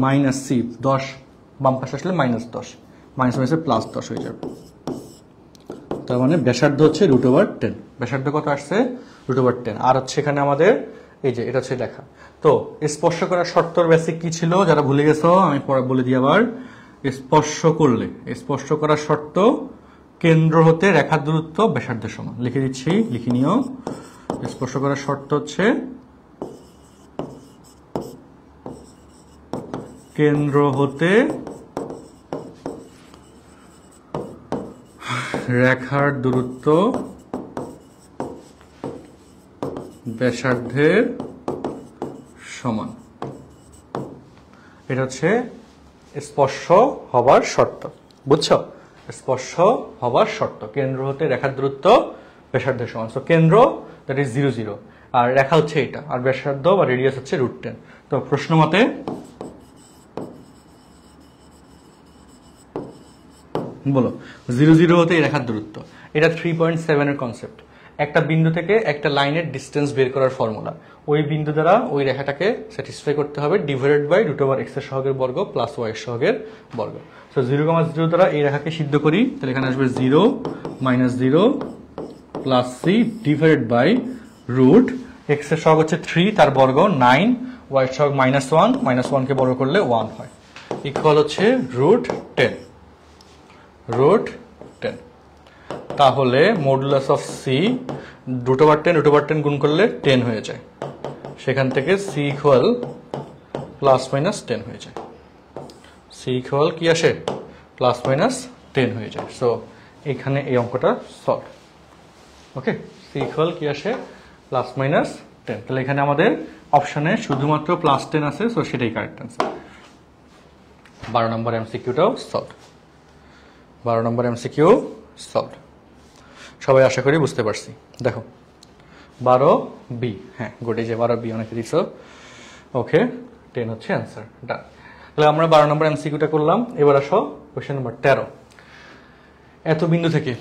মাইনাস c 10, বাম পাশে আসলে -10, মাইনাস +10 হয়ে যাবে। তার মানে ব্যাসার্ধ হচ্ছে √10। ব্যাসার্ধ কত আসছে? √10। আর হচ্ছে এখানে আমাদের এই যে এটা হচ্ছে লেখা। তো স্পর্শ করার শর্তর বেসিক কি ছিল যারা ভুলে গেছো? আমি পরে বলে দিই আবার। স্পর্শ করার শর্ত কেন্দ্র হতে রেখার দূরত্ব ব্যাসার্ধের সমান। লিখে দিচ্ছি, লিখে নিও। স্পর্শ করার শর্ত হচ্ছে কেন্দ্র হতে রেখার দূরত্ব ব্যাসার্ধের সমান। এটা হচ্ছে স্পর্শ হবার শর্ত, বুঝছো? স্পর্শ হবার শর্ত, কেন্দ্র হতে রেখার দূরত্ব ব্যাসার্ধের সমান। সো কেন্দ্র দ্যাট ইজ 0 0, আর রেখা হচ্ছে এটা, আর ব্যাসার্ধ বা রেডিয়াস হচ্ছে √10। তো প্রশ্ন মতে বলো 0 0 হতে এই রেখার দূরত্ব, এটা 3.7 এর কনসেপ্ট। একটা বিন্দু থেকে একটা লাইনের ডিস্টেন্স বের করার ফর্মুলা, ওই বিন্দু দ্বারা ওই রেখাটাকে স্যাটিসফাই করতে হবে ডিভাইডেড বাই √x এর সহগের বর্গ প্লাস y এর সহগের বর্গ। সো 0, 0 দ্বারা এই রেখাকে সিদ্ধ করি, তাহলে এখানে আসবে 0 -0 plus c divided by √x এর সহগ হচ্ছে 3, তার বর্গ 9, y এর সহগ -1, -1 কে বর্গ করলে 1 হয়, ইকুয়াল হচ্ছে √10। তাহলে মডুলাস অফ সি √10 গুণ করলে 10 হয়ে যায়, সেখান থেকে সি ইকুয়াল +-10 হয়ে যায়। সি ইকুয়াল কি আসে? +-10 হয়ে যায়। সো এখানে এই অঙ্কটা সলভ। ওকে, সি ইকুয়াল কি আসে? +-10। তাহলে এখানে আমাদের অপশনে শুধুমাত্র +10 আছে, সো সেটাই কারেক্ট অ্যান্সার। 12 নম্বর এমসিকিউটাও সলভ। 12 নম্বর এমসিকিউ সলভ। সবাই আশা করি বুঝতে পারছি। দেখো 12B, হ্যাঁ গুড, এই যে 12B অনেকে দিচ্ছ। ওকে, 10 হচ্ছে অ্যান্সার, ডান। তাহলে আমরা 12 নম্বর এমসিকিউটা করলাম। এবার আসো কোশ্চেন নম্বর 13। এত বিন্দু থেকে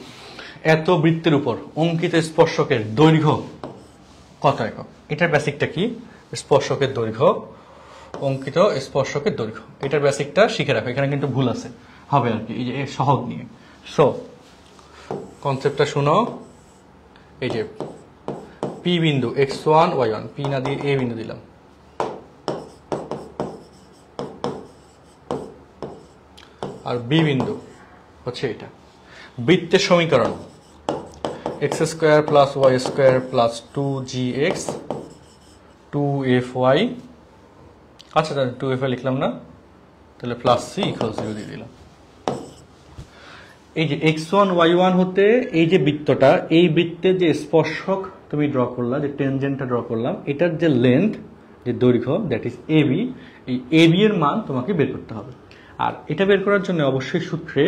এত বৃত্তের উপর অঙ্কিত স্পর্শকের দৈর্ঘ্য কত একক? এটার বেসিকটা কি? স্পর্শকের দৈর্ঘ্য, অঙ্কিত স্পর্শকের দৈর্ঘ্য, এটার বেসিকটা শিখে রাখো, এখানে কিন্তু ভুল আছে হবে আর কি, এই যে সহগ নিয়ে। সো কনসেপ্টটা শুনো, এই যে পি বিন্দু x1 y1, পি না দিয়ে এ বিন্দু দিলাম, আর বি বিন্দু হচ্ছে এটা। বৃত্তের সমীকরণ x² + y² + 2gx 2fy, আচ্ছা 2fy লিখলাম না, তাহলে +c = 0 দিয়ে দিলাম। এই যে x1 y1 হতে এই যে বৃত্তটা, এই বৃত্তের যে স্পর্শক তুমি ড্র করলা, যে টেনজেন্টটা ড্র করলাম, এটার যে লেন্থ, যে দৈর্ঘ্য, দ্যাট ইজ AB, এই AB এর মান তোমাকে বের করতে হবে। আর এটা বের করার জন্য অবশ্যই সূত্রে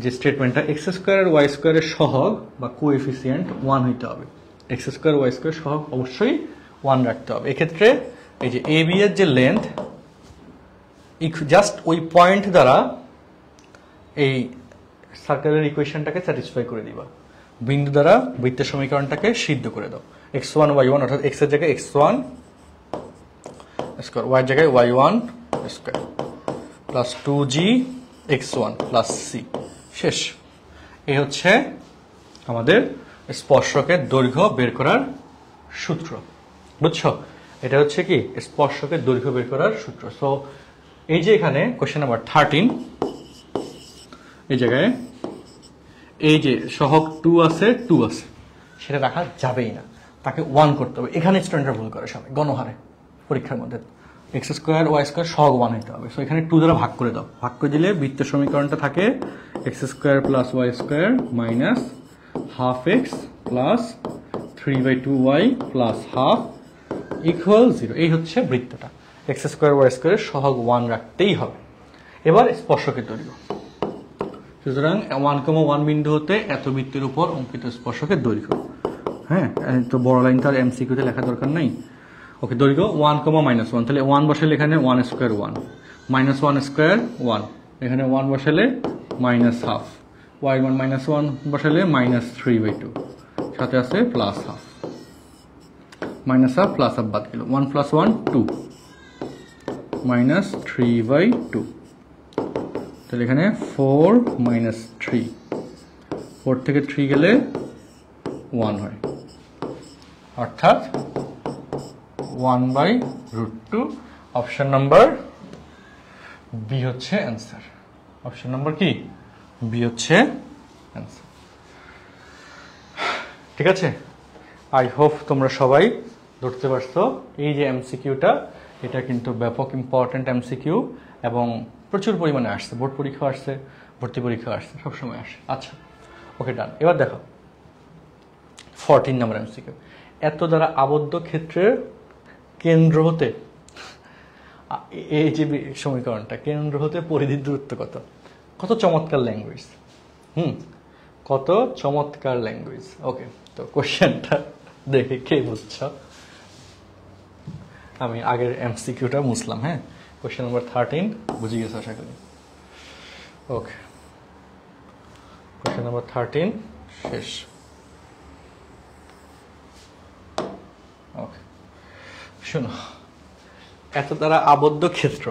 যে স্টেটমেন্টটা x² আর y² এর সহগ বা কোএফিসিয়েন্ট 1 হইতে হবে। x² y² সহগ অবশ্যই 1 রাখতে হবে। এক্ষেত্রে এই যে AB এর যে লেন্থ, জাস্ট ওই পয়েন্ট দ্বারা এই সার্কেলের ইকুয়েশনটাকে স্যাটিসফাই করে দিবা, বিন্দু দ্বারা বৃত্তের সমীকরণটাকে সিদ্ধ করে দাও। x1 y1 অর্থাৎ x এর জায়গায় x1 স্কয়ার, y এর জায়গায় y1 square plus 2g x1 plus c, শেষ। এই হচ্ছে আমাদের স্পর্শকের দৈর্ঘ্য বের করার সূত্র, বুঝছো? এটা হচ্ছে কি স্পর্শকের দৈর্ঘ্য বের করার সূত্র। সো এই যে এখানে কোশ্চেন নাম্বার 13, এই জায়গায় এই যে সহগ 2 আছে, সেটা রাখা যাবেই না, তাকে 1 করতে হবে। এখানে স্টুডেন্টরা ভুল করে সবাই গণহারে পরীক্ষার মধ্যে, x² y² সহগ 1 হইতে হবে। সো এখানে 2 দ্বারা ভাগ করে দাও, ভাগ করে দিলে বৃত্তের সমীকরণটা থাকে x² + y² -12x + 3/2y + ½ = 0। এই হচ্ছে বৃত্তটা, x² y² সহগ 1 রাখতেই হবে। এবার স্পর্শকের দৈর্ঘ্য, সুতরাং 1,1 বিন্দু হতে এত বৃত্তের উপর অঙ্কিত স্পর্শকের দৈর্ঘ্য। হ্যাঁ, তো বড় লাইন তো আর এমসিকিউতে লেখা দরকার নাই। ওকে, দৈর্ঘ্য 1,-1, তাহলে 1 বসালে এখানে 1² 1, -1² 1, এখানে 1 বসালে -12, y1 -1 বসালে -3/2, সাথে আছে +12, -12 +12 বাদ গেল, 1 + 1 2, -3/2, তাহলে এখানে 4 - 3, 4 থেকে 3 গেলে 1 হয়, অর্থাৎ 1/√2। অপশন নাম্বার বি হচ্ছে অ্যান্সার। অপশন নাম্বার কি? বি হচ্ছে অ্যান্সার। ঠিক আছে, আই হোপ তোমরা সবাই ধরতে পারছো। এই যে এমসিকিউটা, এটা কিন্তু ব্যাপক ইম্পর্টেন্ট এমসিকিউ এবং প্রচুর পরিমাণে আসছে, বোর্ড পরীক্ষা আসছে, ভর্তি পরীক্ষা আসছে, সবসময় আসে। আচ্ছা, ওকে, ডান। এবার দেখো 14 নম্বর এমসিকিউ। এত দ্বারা আবদ্ধ ক্ষেত্রের কেন্দ্র হতে এই যে সমীকরণটা, কেন্দ্র হতে পরিধির দূরত্ব কত? কত চমৎকার ল্যাঙ্গুয়েজ, কত চমৎকার ল্যাঙ্গুয়েজ। ওকে, তো কোশ্চেনটা দেখে কে বুঝছ? আমি আগের এমসিকিউটা মুছলাম। হ্যাঁ, কোশ্চেন নাম্বার 13 বুঝে গেছো আশা করি। ওকে, কোশ্চেন নাম্বার 13 শেষ। ওকে, শোনো, এত দ্বারা আবদ্ধ ক্ষেত্র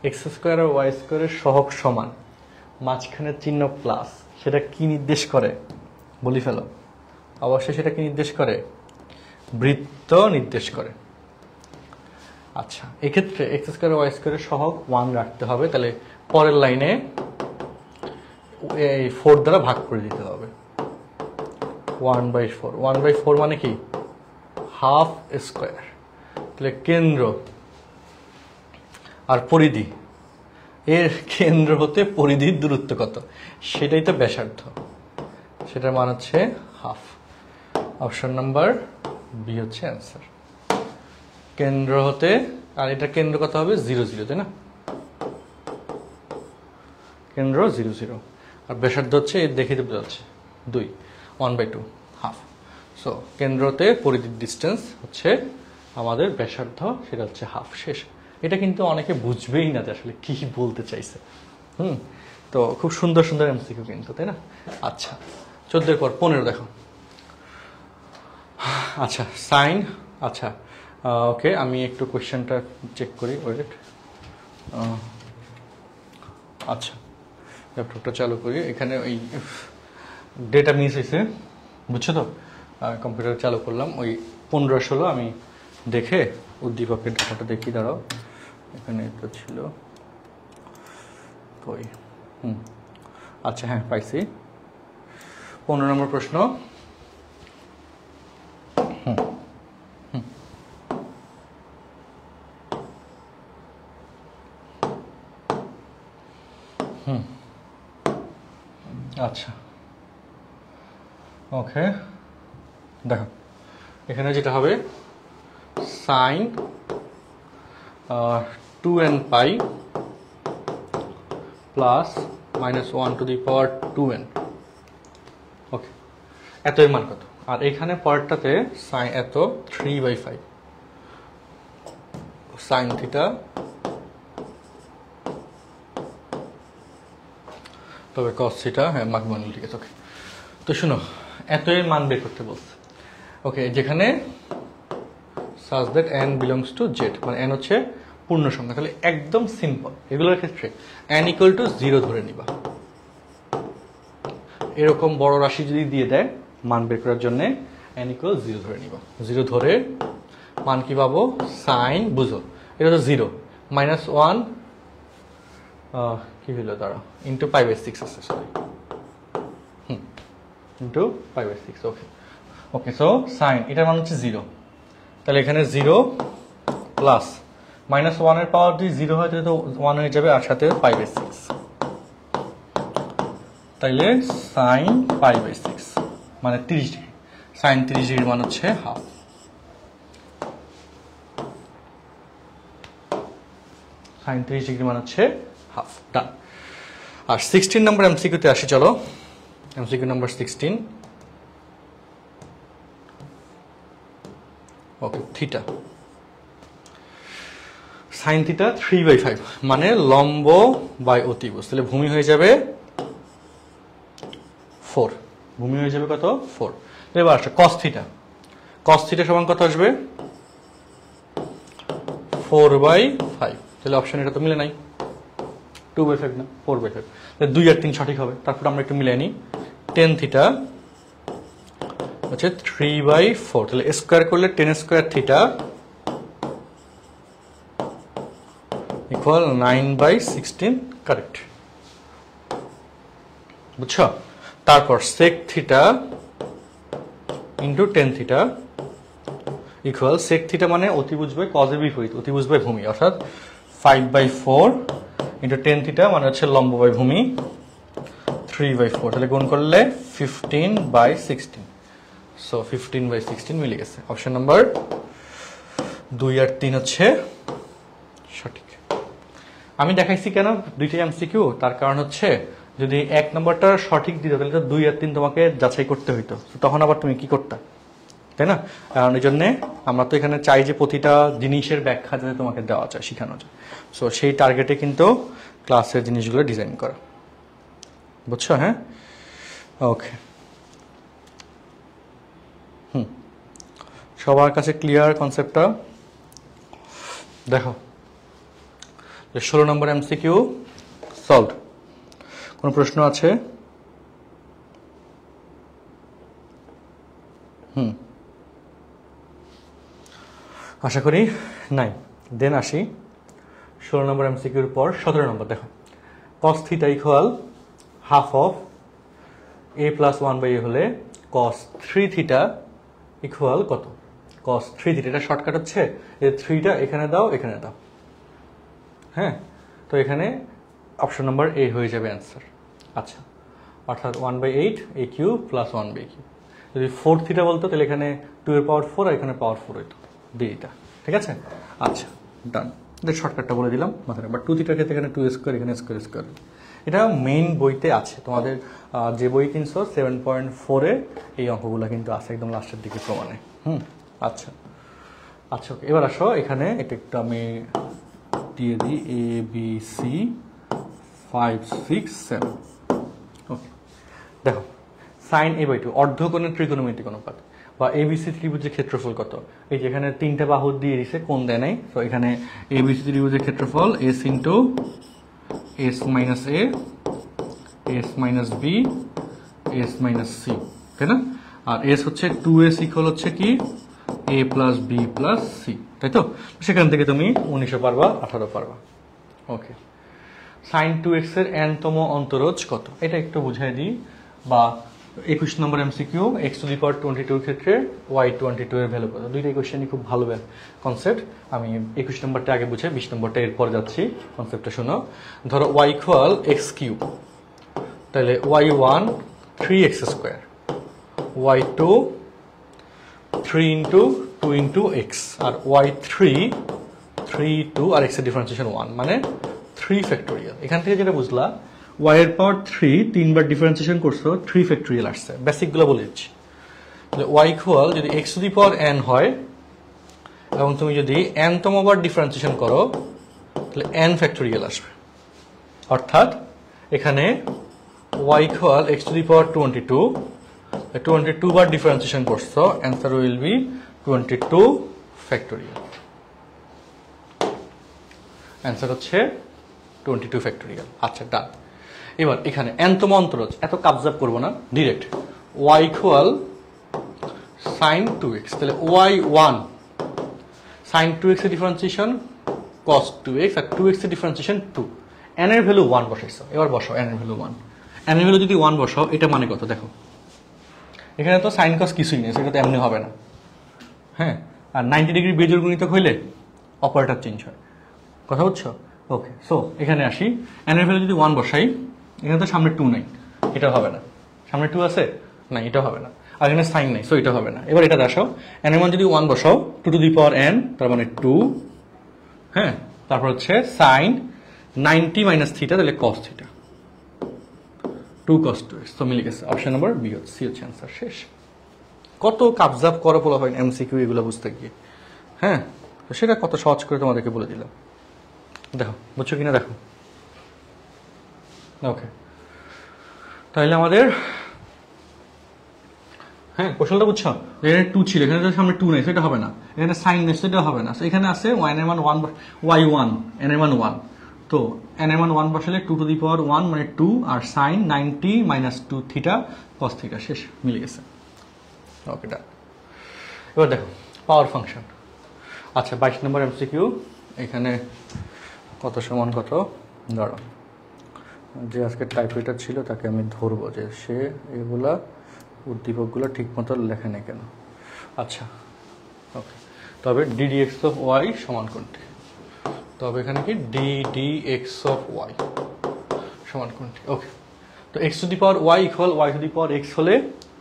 এক্স স্কোয়ার আর ওয়াই স্কোয়ারের সহগ সমান, মাঝখানের চিহ্ন প্লাস, সেটা কি নির্দেশ করে? বলি ফেলো। অবশ্যই সেটা কি নির্দেশ করে? বৃত্ত নির্দেশ করে। আচ্ছা, এক্ষেত্রে এক্স স্কোয়ার ওয়াই স্কোয়ারের সহগ 1 রাখতে হবে, তাহলে পরের লাইনে এই 4 দ্বারা ভাগ করে দিতে হবে। 1/4, 1/4 মানে কি? Half square. তাহলে কেন্দ্র আর পরিধি, এর কেন্দ্র হতে পরিধির দূরত্ব কত? সেটাই তো ব্যাসার্ধ, সেটার মান হচ্ছে হাফ। অপশন নাম্বার বি হচ্ছে অ্যান্সার। কেন্দ্র হতে, আর এটা কেন্দ্র কত হবে? 0 0, তাই না? কেন্দ্র 0 0, আর ব্যাসার্ধ হচ্ছে দেখে বোঝা যাচ্ছে 2, 1/2 হাফ। সো কেন্দ্রতে পরিধির ডিস্টেন্স হচ্ছে আমাদের ব্যাসার্ধ, সেটা হচ্ছে হাফ। শেষ। এটা কিন্তু অনেকে বুঝবেই না যে আসলে কি বলতে চাইছে। তো খুব সুন্দর সুন্দর এমসিকিউ কিন্তু, তাই না? আচ্ছা, 14 পর 15 দেখো। আচ্ছা, সাইন। আচ্ছা, ওকে, আমি একটু কোয়েশ্চেনটা চেক করি, ওয়েট। আচ্ছা, ল্যাপটপটা চালু করি। এখানে ওই ডেটা মিস হয়েছে, বুঝছো তো? কম্পিউটার চালু করলাম, ওই 15-16 আমি দেখে উদ্দীপকের ডাটাটা দেখি। দাঁড়াও, এখানে তো ছিল কই? আচ্ছা, হ্যাঁ পাইছি। 15 নম্বর প্রশ্ন। আচ্ছা, ওকে, দেখো এখানে যেটা হবে sine 2n pi plus -1 to the power 2n। Okay, এত এর মান কত? আর এখানে পরেরটাতে সাইন এত 3/5 সাইন থিটা, তবে কস থিটা, হ্যাঁ মাগমানুল, ঠিক আছে। ওকে, তো শুনো, এত এর মান বের করতে বলছে। ওকে, যেখানে such that n belongs to z, মানে n হচ্ছে পূর্ণ সংখ্যা, তাহলে একদম সিম্পল। এগুলোর ক্ষেত্রে n = 0 ধরে নিবা। এরকম বড় রাশি যদি দিয়ে দেয় মান বের করার জন্য n = 0 ধরে নিবা। 0 ধরে মান কি পাবো? সাইন, বুঝো এটা তো 0, -1 কি হলো দাঁড়া, ইন্টু π/6 আছে, সরি, ইন্টু π/6। ওকে, ওকে, সো সাইন এটার মান হচ্ছে 0, তাহলে এখানে 0 প্লাস -1 এর পাওয়ার যদি 0 হয় তাহলে তো 1 হয়ে যাবে, আর সাথে π/6, তাইলে সাইন π/6 মানে 30 ডিগ্রি। সাইন 30 ডিগ্রির মান হচ্ছে হাফ। সাইন 30 ডিগ্রির মান হচ্ছে হাফ। ডান। আর 16 নম্বর এমসিকিউতে আসি, চলো। MCQ number 16। ওকে, থিটা সাইন থিটা 3/5 মানে লম্ব বাই অতিভুজ, তাহলে ভূমি হয়ে যাবে 4। ভূমি হয়ে যাবে কত? 4। এবার আসছে কস থিটা। কস থিটা সমান কত আসবে? 4/5। তাহলে অপশন এটা তো মিলে নাই, 2/5 না 4/5, তাহলে 2 আর 3 সঠিক হবে। তারপর আমরা একটু মিলাই নিই। টেন থিটা হচ্ছে 3/4, তাহলে স্কোয়ার করলে 10 স্কোয়ার থিটা ইকুয়াল 9/16, কারেক্ট, বুঝছো? তারপর sec theta into tan theta equal, sec theta মানে অতিভুজ বাই কজের বিপরীত, অতিভুজ বাই ভূমি, অর্থাৎ 5/4 ইন্টু টেন থিটা মানে হচ্ছে লম্ব বাই ভূমি 3/4, তাহলে গুণ করলে 15/16। সো 15/16 মিলে গেছে। অপশন নাম্বার 2 আর 3 হচ্ছে সঠিক। আমি দেখাইছি কেন দুইটাই এমসিকিউ, তার কারণ হচ্ছে যদি 1 নম্বরটা সঠিক দিত তাহলে তো 2 আর 3 তোমাকে যাচাই করতে হইতো, তখন আবার তুমি কি করতা, তাই না? কারণ এই জন্যে আমরা তো এখানে চাই যে প্রতিটা জিনিসের ব্যাখ্যা যাতে তোমাকে দেওয়া যায়, শেখানো যায়। সো সেই টার্গেটে কিন্তু ক্লাসের জিনিসগুলো ডিজাইন করা, বুঝছো? হ্যাঁ, ওকে। সবার কাছে ক্লিয়ার কনসেপ্টটা? দেখো 16 নম্বর এমসিকিউ সলভ। কোনো প্রশ্ন আছে? আশা করি নাই। দেন আসি 16 নম্বর এমসিকিউর পর 17 নম্বর। দেখো cos theta equal half of a plus 1/a হলে cos 3 থিটা ইকুয়াল কত? cos 3 থিটা, এটা শর্টকাট হচ্ছে এই 3টা এখানে দাও, এখানে দাও। হ্যাঁ, তো এখানে অপশন নাম্বার এ হয়ে যাবে অ্যান্সার। আচ্ছা, অর্থাৎ 1/8 a কিউব প্লাস 1/q। যদি 4 থিটা বলতো তাহলে এখানে 2 এর পাওয়ার 4 আর এখানে পাওয়ার 4 হইতো, এটা ঠিক আছে। আচ্ছা, ডান। শর্টকাটটা বলে দিলাম মাথায়। বাট 2 থিটার ক্ষেত্রে এখানে 2 স্কোয়ার, এখানে স্কোয়ার স্কোয়ার। এটা মেইন বইতে আছে, তোমাদের যে বই কিনছো 7.4-এ এই অঙ্কগুলো কিন্তু আছে একদম লাস্টের দিকে প্রমাণে। আচ্ছা আচ্ছা, ওকে। এবার আসো এখানে এটা একটু আমি দিয়ে দিই ABC 5, 6, 7। ওকে, দেখো সাইন a/2 অর্ধকোণের ত্রিকোণমিতিক অনুপাত বা ABC ত্রিভুজের ক্ষেত্রফল কত? এই যে এখানে 3টা বাহু দিয়ে দিছে, কোণ দেয় নাই। তো এখানে ABC ত্রিভুজের ক্ষেত্রফল S into S minus A, S minus B, S minus C, তাই না? আর S হচ্ছে 2S ইকুয়াল হচ্ছে কি A plus B plus C, তাই তো? সেখান থেকে তুমি 19 পারবা, 18 পারবা। ওকে, সাইন 2x এর n-তম অন্তরজ কত? এটা একটু বুঝাই দিই। বা 21 নম্বর এমসিকিউ x⁻22 এর ক্ষেত্রে y22 এর ভ্যালু কত? দুইটাই কোশ্চেনই খুব ভালো কনসেপ্ট। আমি 21 নম্বরটা আগে বুঝাই, 20 নম্বরটা এরপর যাচ্ছি। কনসেপ্টটা শোনো। ধরো y ইকুয়াল x3, তাহলে y1 3x square, y2 3 into 2 into x, আর y3 3 2 আর x এর ডিফারেন্সিয়েশন 1 মানে 3 ফ্যাক্টোরিয়াল। এখান থেকে যেটা বুঝলা y এর পাওয়ার 3 তিনবার ডিফারেন্সিয়েশন করছো, 3 ফ্যাক্টোরিয়াল আসছে। বেসিকগুলো বলে দিচ্ছি। y ইকুয়াল যদি x⁻n হয় এবং তুমি যদি n-তম বার ডিফারেন্সিয়েশন করো তাহলে n ফ্যাক্টোরিয়াল আসবে। অর্থাৎ এখানে y ইকুয়াল x⁻22, 22 বার ডিফারেন্সিয়েশন করছো, answer will B 22 factorial. Answer হচ্ছে 22 ফ্যাক্টোরিয়াল। আচ্ছা, ডান। এবার এখানে n-তম অন্তরজ, এত কাবজাব করবো না, direct y equal sign 2x, তাহলে y1 সাইন 2x এর ডিফারেন্সিয়েশন cos 2x আর 2x এর ডিফারেন্সিয়েশন 2, n এর ভ্যালু 1 বসাইছো। এবার বসাও n এর ভ্যালু 1। n এর ভ্যালু যদি 1 বসাও, এটা মানে কত দেখো, এখানে তো সাইন কস কিছুই নেই, সেটা তো এমনি হবে না। হ্যাঁ, আর 90 ডিগ্রি বেজোড় গুণিতক হইলে অপারেটর চেঞ্জ হয়, কথা বুঝছো? ওকে, সো এখানে আসি। n এর ভ্যালু যদি 1 বসাই, এখানে তো সামনে 2 নাই, এটা হবে না। সামনে 2 আছে না, এটা হবে না। আর এখানে সাইন নাই, সো এটা হবে না। এবার এটা দেখাও, n এর মান যদি 1 বসাও, 2 টু দি পাওয়ার n, তার মানে 2। হ্যাঁ, তারপর হচ্ছে সাইন 90 মাইনাস থিটা, তাহলে কস থিটা, 2 cos 2x। তো মিলে গেছে, অপশন নাম্বার বি হচ্ছে, সি হচ্ছে অ্যান্সার। শেষ। কত কাবজাব করো বলা হয় এমসিকিউ এগুলো বুঝতে গিয়ে। হ্যাঁ, তো সেটা কত সহজ করে তোমাদেরকে বলে দিলাম। দেখো বুঝছো কিনা দেখো। ওকে, তাহলে আমাদের হ্যাঁ কৌশলটা বুঝছো? এখানে 2 ছিল, এখানে তো সামনে 2 নেই, সেটা হবে না। এখানে সাইন নেই, সেটা হবে না। এখানে আছে y এর মান 1, y1 n এর মান 1। তো n এর মান 1 বসালে 2 টু দি পাওয়ার 1 মানে 2, আর sin 90 minus 2 theta cos theta. শেষ, মিলে গেছে। ওকে, ডান। এবার দেখো পাওয়ার ফাংশন। আচ্ছা, 22 নম্বর এমসিকিউ। এখানে কত সমান কত, ধরো যে আজকে টাইপরাইটার ছিল তাকে আমি ধরবো যে সে এগুলা উদ্দীপকগুলো ঠিক মতো লেখে নেই কেন। আচ্ছা, ওকে। তবে ddx অফ y সমান কোনটি? তবে এখানে কি ddx অফ y সমান কোনটি? ওকে, তো x to the power y equal y to the power x হলে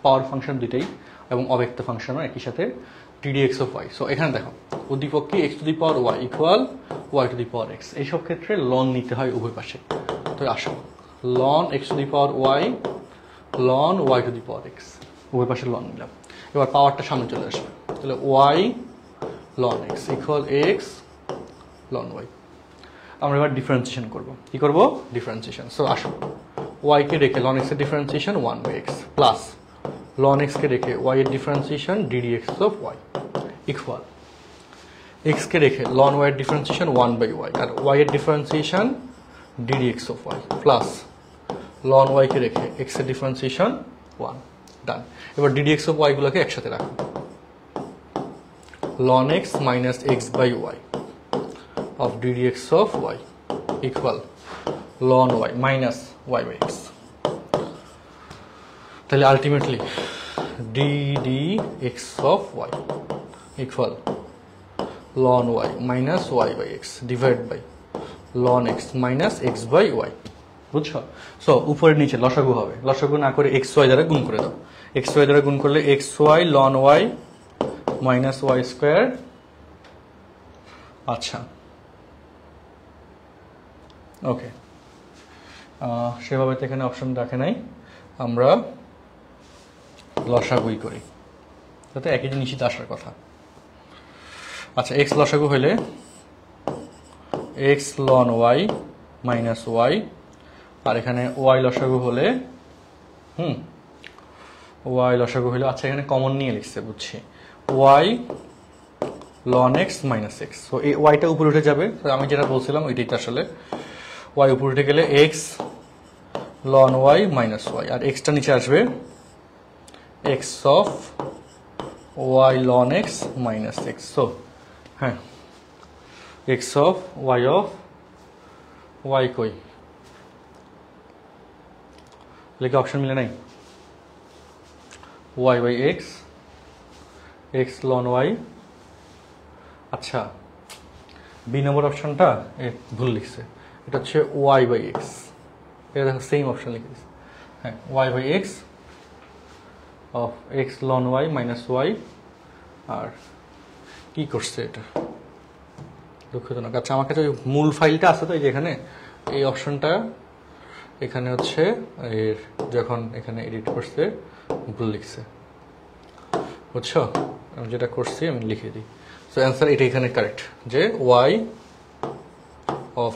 পাওয়ার ফাংশন দুইটাই, এবং অব্যক্ত ফাংশনও একই সাথে ddx অফ y। সো এখানে দেখো উদ্দীপক কি x to the power y equal y to the power x। এইসব ক্ষেত্রে লন নিতে হয় উভয় পাশে। তো আসো ln x to the power y ln y to the power x, উভয় পাশে লন নিলাম। এবার পাওয়ারটা সামনে চলে আসবে, তাহলে y ln x equal x ln y। আমরা এবার ডিফারেন্সিয়েশন করব। কি করব? ডিফারেন্সিয়েশন। সো আসো y কে রেখে ln x এর differentiation 1/x plus ln x কে রেখে y এর differentiation ddx of y equal x কে রেখে ln y এর ডিফারেন্সিয়েশন 1/y আর y এর differentiation ddx of y plus ln y কে রেখে x এর ডিফারেন্সিয়েশন 1। ডান। এবার ddx অফ y গুলোকে একসাথে রাখো। ln x minus x/y of ddx of y equal ln y minus y/x। তাহলে ultimately ddx of y equal ln y minus y/x divided by ln x minus x/y। বুঝছো? So উপরে নিচে লসাগু হবে, লসাগু না করে xy দ্বারা গুণ করে দাও। xy দ্বারা গুণ করলে xy ln y minus y square. আচ্ছা ওকে, সেভাবে তো এখানে অপশন রাখে নাই, আমরা লসাগুই করি, যাতে একই জিনিসই আসার কথা। আচ্ছা এক্স লসাগু হইলে x ln y minus y, আর এখানে ওয়াই লসাগু হলে ওয়াই লসাগু হলে, আচ্ছা এখানে কমন নিয়ে লিখছে বুঝছি, y ln x minus x. তো এই ওয়াইটা উপরে উঠে যাবে, আমি যেটা বলছিলাম ওইটাই তো আসলে, ওয়াই উপরে উঠে গেলে x ln y minus y, আর এক্সটা নিচে আসবে x of y ln x minus x. So হ্যাঁ এক্স অফ ওয়াই কই লিখে অপশন মিলে নাই, y by x, x ln y. আচ্ছা বি নম্বর অপশনটা ভুল লিখছে, এটা হচ্ছে ওয়াই বাই এক্স, এটা দেখো সেম অপশন লিখে দিচ্ছে। হ্যাঁ y by x of x ln y minus y. আর কি করছে এটা দুঃখজনক। আচ্ছা আমার কাছে মূল ফাইলটা আছে তো এই যে এখানে, এই অপশনটা এখানে হচ্ছে এর যখন এখানে এডিট করছে ভুল লিখছে, বুঝছো? আমি যেটা করছি আমি লিখে দিই। সো অ্যান্সার এটা এখানে কারেক্ট, যে y of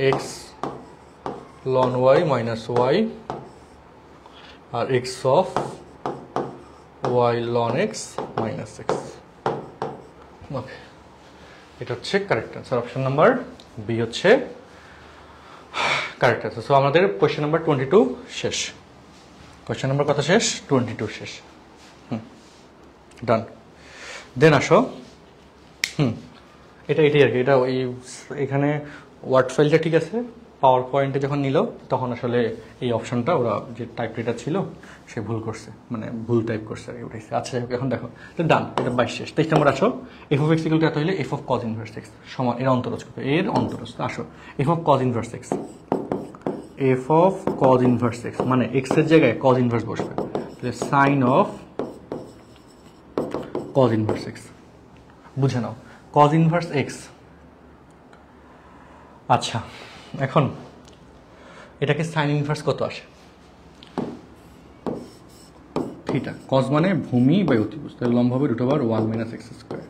x ln y minus y আর x of y ln x minus x. Okay এটা হচ্ছে correct answer, option number B হচ্ছে কারেক্ট অ্যান্সার। সো আমাদের কোয়েশ্চেন নাম্বার 22 শেষ। কোয়েশ্চেন নাম্বার কত শেষ? 22 শেষ। ডান। দেন আসো এটাই আর কি, এটা ওই এখানে ওয়ার্ড ফাইলটা ঠিক আছে, পাওয়ার পয়েন্টে যখন নিল তখন আসলে এই অপশনটা ওরা যে টাইপ রেটার ছিল সে ভুল করছে, মানে ভুল টাইপ করছে আর কি উঠেছে। আচ্ছা এখন দেখো ডান, এটা 22 শেষ। 23 নম্বর আসো, f of x equal to এত হলে f of cos inverse x সমান এর অন্তরজ কত? এর অন্তরজ। আসো f of cos inverse x, f of cos inverse x মানে এক্স এর জায়গায় কজ ইনভার্স বসবে, তাহলে sine of cos inverse x. বুঝে নাও কজ ইনভার্স এক্স। আচ্ছা এখন এটাকে সাইন ইনভার্স কত আসে? থিটা। কজ মানে ভূমি বাই অতিভুজ, তাহলে লম্ব হবে √1 মাইনাস এক্স স্কয়ার।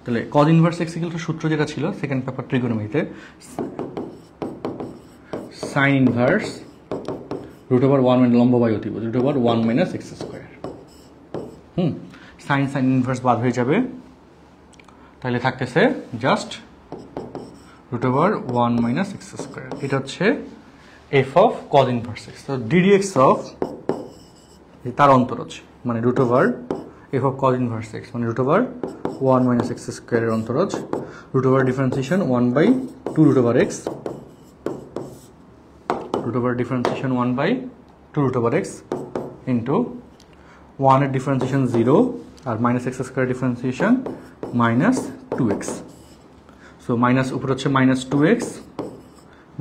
তাহলে cause inverse x equal two সূত্র যেটা ছিল সেকেন্ড পেপার ট্রিগোনোমেট্রিতে, সাইন ইনভার্স √1 মানে লম্ব বাই অতিভুজ √1 minus x square. Sign inverse বাদ হয়ে যাবে, তাহলে থাকতেছে জাস্ট √1 মাইনাস এক্স স্কয়ার। এটা হচ্ছে f of cos inverse x. তো ডিডিএক্স অফ তার অন্তরজ মানে f of cos inverse x মানে √1 মাইনাস এক্স স্কয়ারের অন্তরজ, differentiation 1/2 √x, differentiation 1/2 √x into 1 এর ডিফারেন্সিয়েশন 0 আর minus x square differentiation -2x। So minus উপরে হচ্ছে -2x,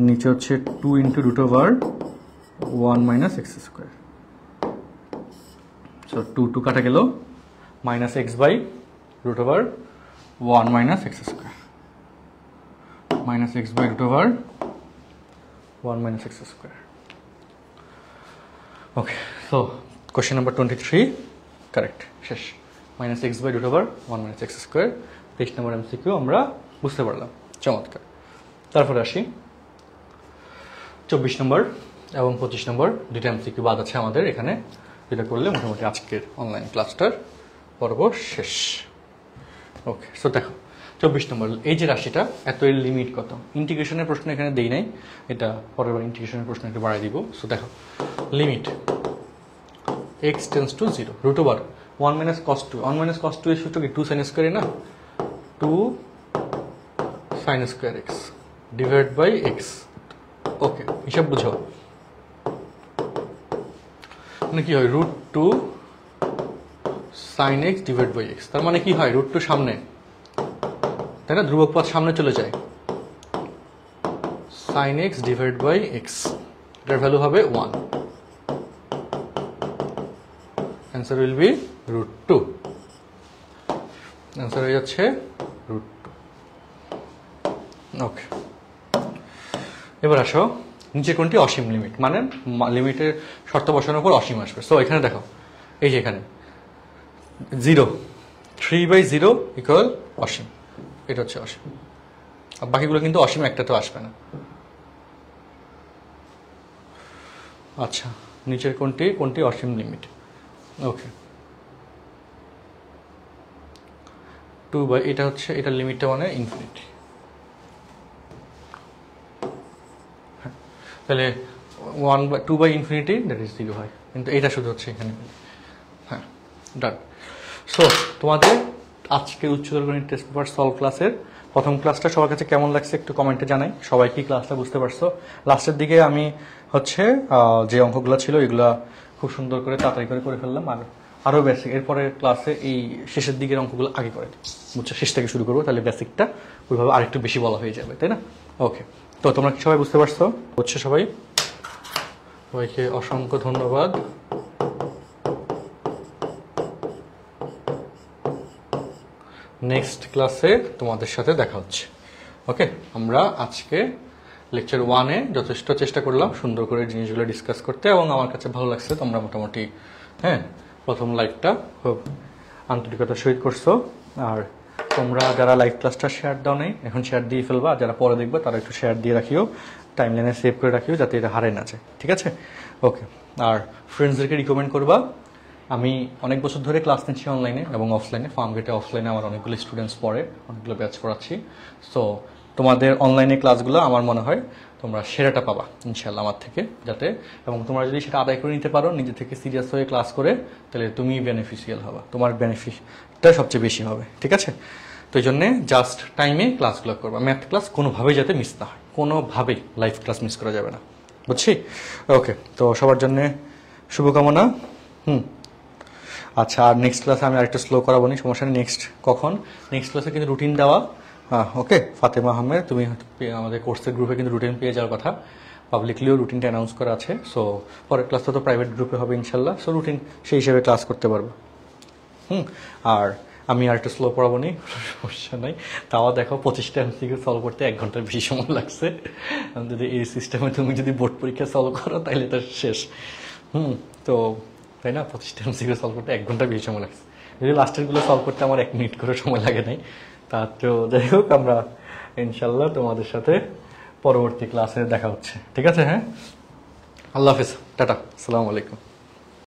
নিচে হচ্ছে 2 into √1 minus x square. So so 2 কাটা গেল, minus x by root over 1 minus x square, minus x by root over 1 minus x square. Okay, so question number 23 correct, শেষ। Minus x by root over 1 minus x square, 23 number MCQ আমরা বুঝতে পারলাম, চমৎকার। তারপরে আসি 24 নম্বর এবং 25 নম্বর, দুইটা MCQ বাদ আছে আমাদের এখানে, যেটা করলে মোটামুটি আজকের অনলাইন ক্লাসটার পর্ব শেষ। ওকে, সো দেখো 24 নম্বর, এই যে রাশিটা এত, এর লিমিট কত? ইন্টিগ্রেশনের প্রশ্ন এখানে দেই নাই, এটা পরের বার ইন্টিগ্রেশনের প্রশ্ন একটু বাড়াই দিব। সো দেখো limit x tends to 0 root over 1 minus cos 2, 1 minus cos 2 এর সূত্র কি 2 সাইন স্কোয়ার না, 2 sin square x divide by x. Okay, হিসাব বুঝো, মানে কি হয় root 2 sin x divide by x, তার মানে কি হয় রুট 2 সামনে, তাই না, ধ্রুবক পদ সামনে চলে যায়, sine x divide by x, এটার ভ্যালু হবে 1, answer will be root 2, answer হয়ে যাচ্ছে রুট 2। ওকে, এবার আসো নিচে কোনটি অসীম লিমিট, মানে লিমিটের শর্ত বসানোর পর অসীম আসবে। সো এখানে দেখো, এই যে এখানে 0, 3/0 ইকুয়াল অসীম, এটা হচ্ছে অসীম, আর বাকিগুলো কিন্তু অসীম একটা তো আসবে না। আচ্ছা, নিচের কোনটি অসীম লিমিট? ওকে, 2 বাই, এটা হচ্ছে এটার লিমিটটা মানে ইনফিনিটি, তাহলে 2 বাই ইনফিনিটি দ্যাট ইজ 0 হয়, কিন্তু এটা শুধু হচ্ছে এখানে। হ্যাঁ, ডান। সো তোমাদের আজকের উচ্চতর গণিত টেস্ট পেপার সলভ ক্লাসের প্রথম ক্লাসটা সবার কাছে কেমন লাগছে একটু কমেন্টে জানাই, সবাই কি ক্লাসটা বুঝতে পারছো? লাস্টের দিকে আমি হচ্ছে যে অঙ্কগুলো ছিল এগুলা খুব সুন্দর করে তাড়াতাড়ি করে ফেললাম, আর আরও বেসিক এরপরে ক্লাসে এই শেষের দিকের অঙ্কগুলো আগে করে দিই, বুঝছো, শেষ থেকে শুরু করবো, তাহলে বেসিকটা ওইভাবে আরেকটু বেশি বলা হয়ে যাবে, তাই না? ওকে, তো তোমরা কি সবাই বুঝতে পারছো? হচ্ছে সবাইকে অসংখ্য ধন্যবাদ। নেক্সট ক্লাসে তোমাদের সাথে দেখা হচ্ছে। ওকে, আমরা আজকে লেকচার 1-এ যথেষ্ট চেষ্টা করলাম সুন্দর করে জিনিসগুলো ডিসকাস করতে, এবং আমার কাছে ভালো লাগছে তোমরা মোটামুটি প্রথম লাইভটা খুব আন্তরিকতার সহিত করছো। আর তোমরা যারা লাইভ ক্লাসটা শেয়ার দাও নেই, এখন শেয়ার দিয়ে ফেলবা, যারা পরে দেখবে তারা একটু শেয়ার দিয়ে রাখিও, টাইমলাইনে সেভ করে রাখিও যাতে এটা হারে না যায়, ঠিক আছে? ওকে, আর ফ্রেন্ডসদেরকে রিকমেন্ড করবা। আমি অনেক বছর ধরে ক্লাস নিচ্ছি অনলাইনে এবং অফলাইনে, ফার্মগেটে অফলাইনে আমার অনেকগুলো স্টুডেন্টস পড়ে, অনেকগুলো ব্যাচ করাচ্ছি। সো তোমাদের অনলাইনে ক্লাসগুলো আমার মনে হয় তোমরা সেরাটা পাবা ইনশাল্লাহ আমার থেকে, যাতে, এবং তোমরা যদি সেটা আদায় করে নিতে পারো নিজে থেকে সিরিয়াস হয়ে ক্লাস করে, তাহলে তুমি বেনিফিশিয়াল হবা, তোমার বেনিফিটটা সবচেয়ে বেশি হবে, ঠিক আছে? তো এই জন্যে জাস্ট টাইমে ক্লাসগুলো করবা, ম্যাথ ক্লাস কোনোভাবেই যাতে মিস না হয়, কোনোভাবেই লাইভ ক্লাস মিস করা যাবে না, বুঝছি? ওকে, তো সবার জন্যে শুভকামনা। আচ্ছা, আর নেক্সট ক্লাসে আমি আরেকটু স্লো করাবো নি, সমস্যা নেই। নেক্সট ক্লাসে কিন্তু রুটিন দেওয়া, ওকে ফাতেমা আহমেদ, তুমি আমাদের কোর্সের গ্রুপে কিন্তু রুটিন পেয়ে যাওয়ার কথা, পাবলিকলিও রুটিনটা অ্যানাউন্স করা আছে। সো পরের ক্লাসটা তো প্রাইভেট গ্রুপে হবে ইনশাল্লাহ, সো রুটিন সেই হিসেবে ক্লাস করতে পারবো। আর আমি আর একটু স্লো পড়াবো নি, সমস্যা নাই। তাও দেখো 25টা এমসিকিউ সলভ করতে 1 ঘন্টার বেশি সময় লাগছে, যদি এই সিস্টেমে তুমি যদি বোর্ড পরীক্ষা সলভ করো তাহলে তো শেষ। তো তাই না, 25টা এমসিকিউ সলভ করতে 1 ঘন্টা বেশি সময় লাগছে, যদি লাস্টেরগুলো সলভ করতে আমার 1 মিনিট করে সময় লাগে নাই। তা তো যাই হোক, আমরা ইনশাল্লাহ তোমাদের সাথে পরবর্তী ক্লাসে দেখা হচ্ছে, ঠিক আছে? হ্যাঁ, আল্লাহ হাফিজ, টাটা, আসসালামু আলাইকুম।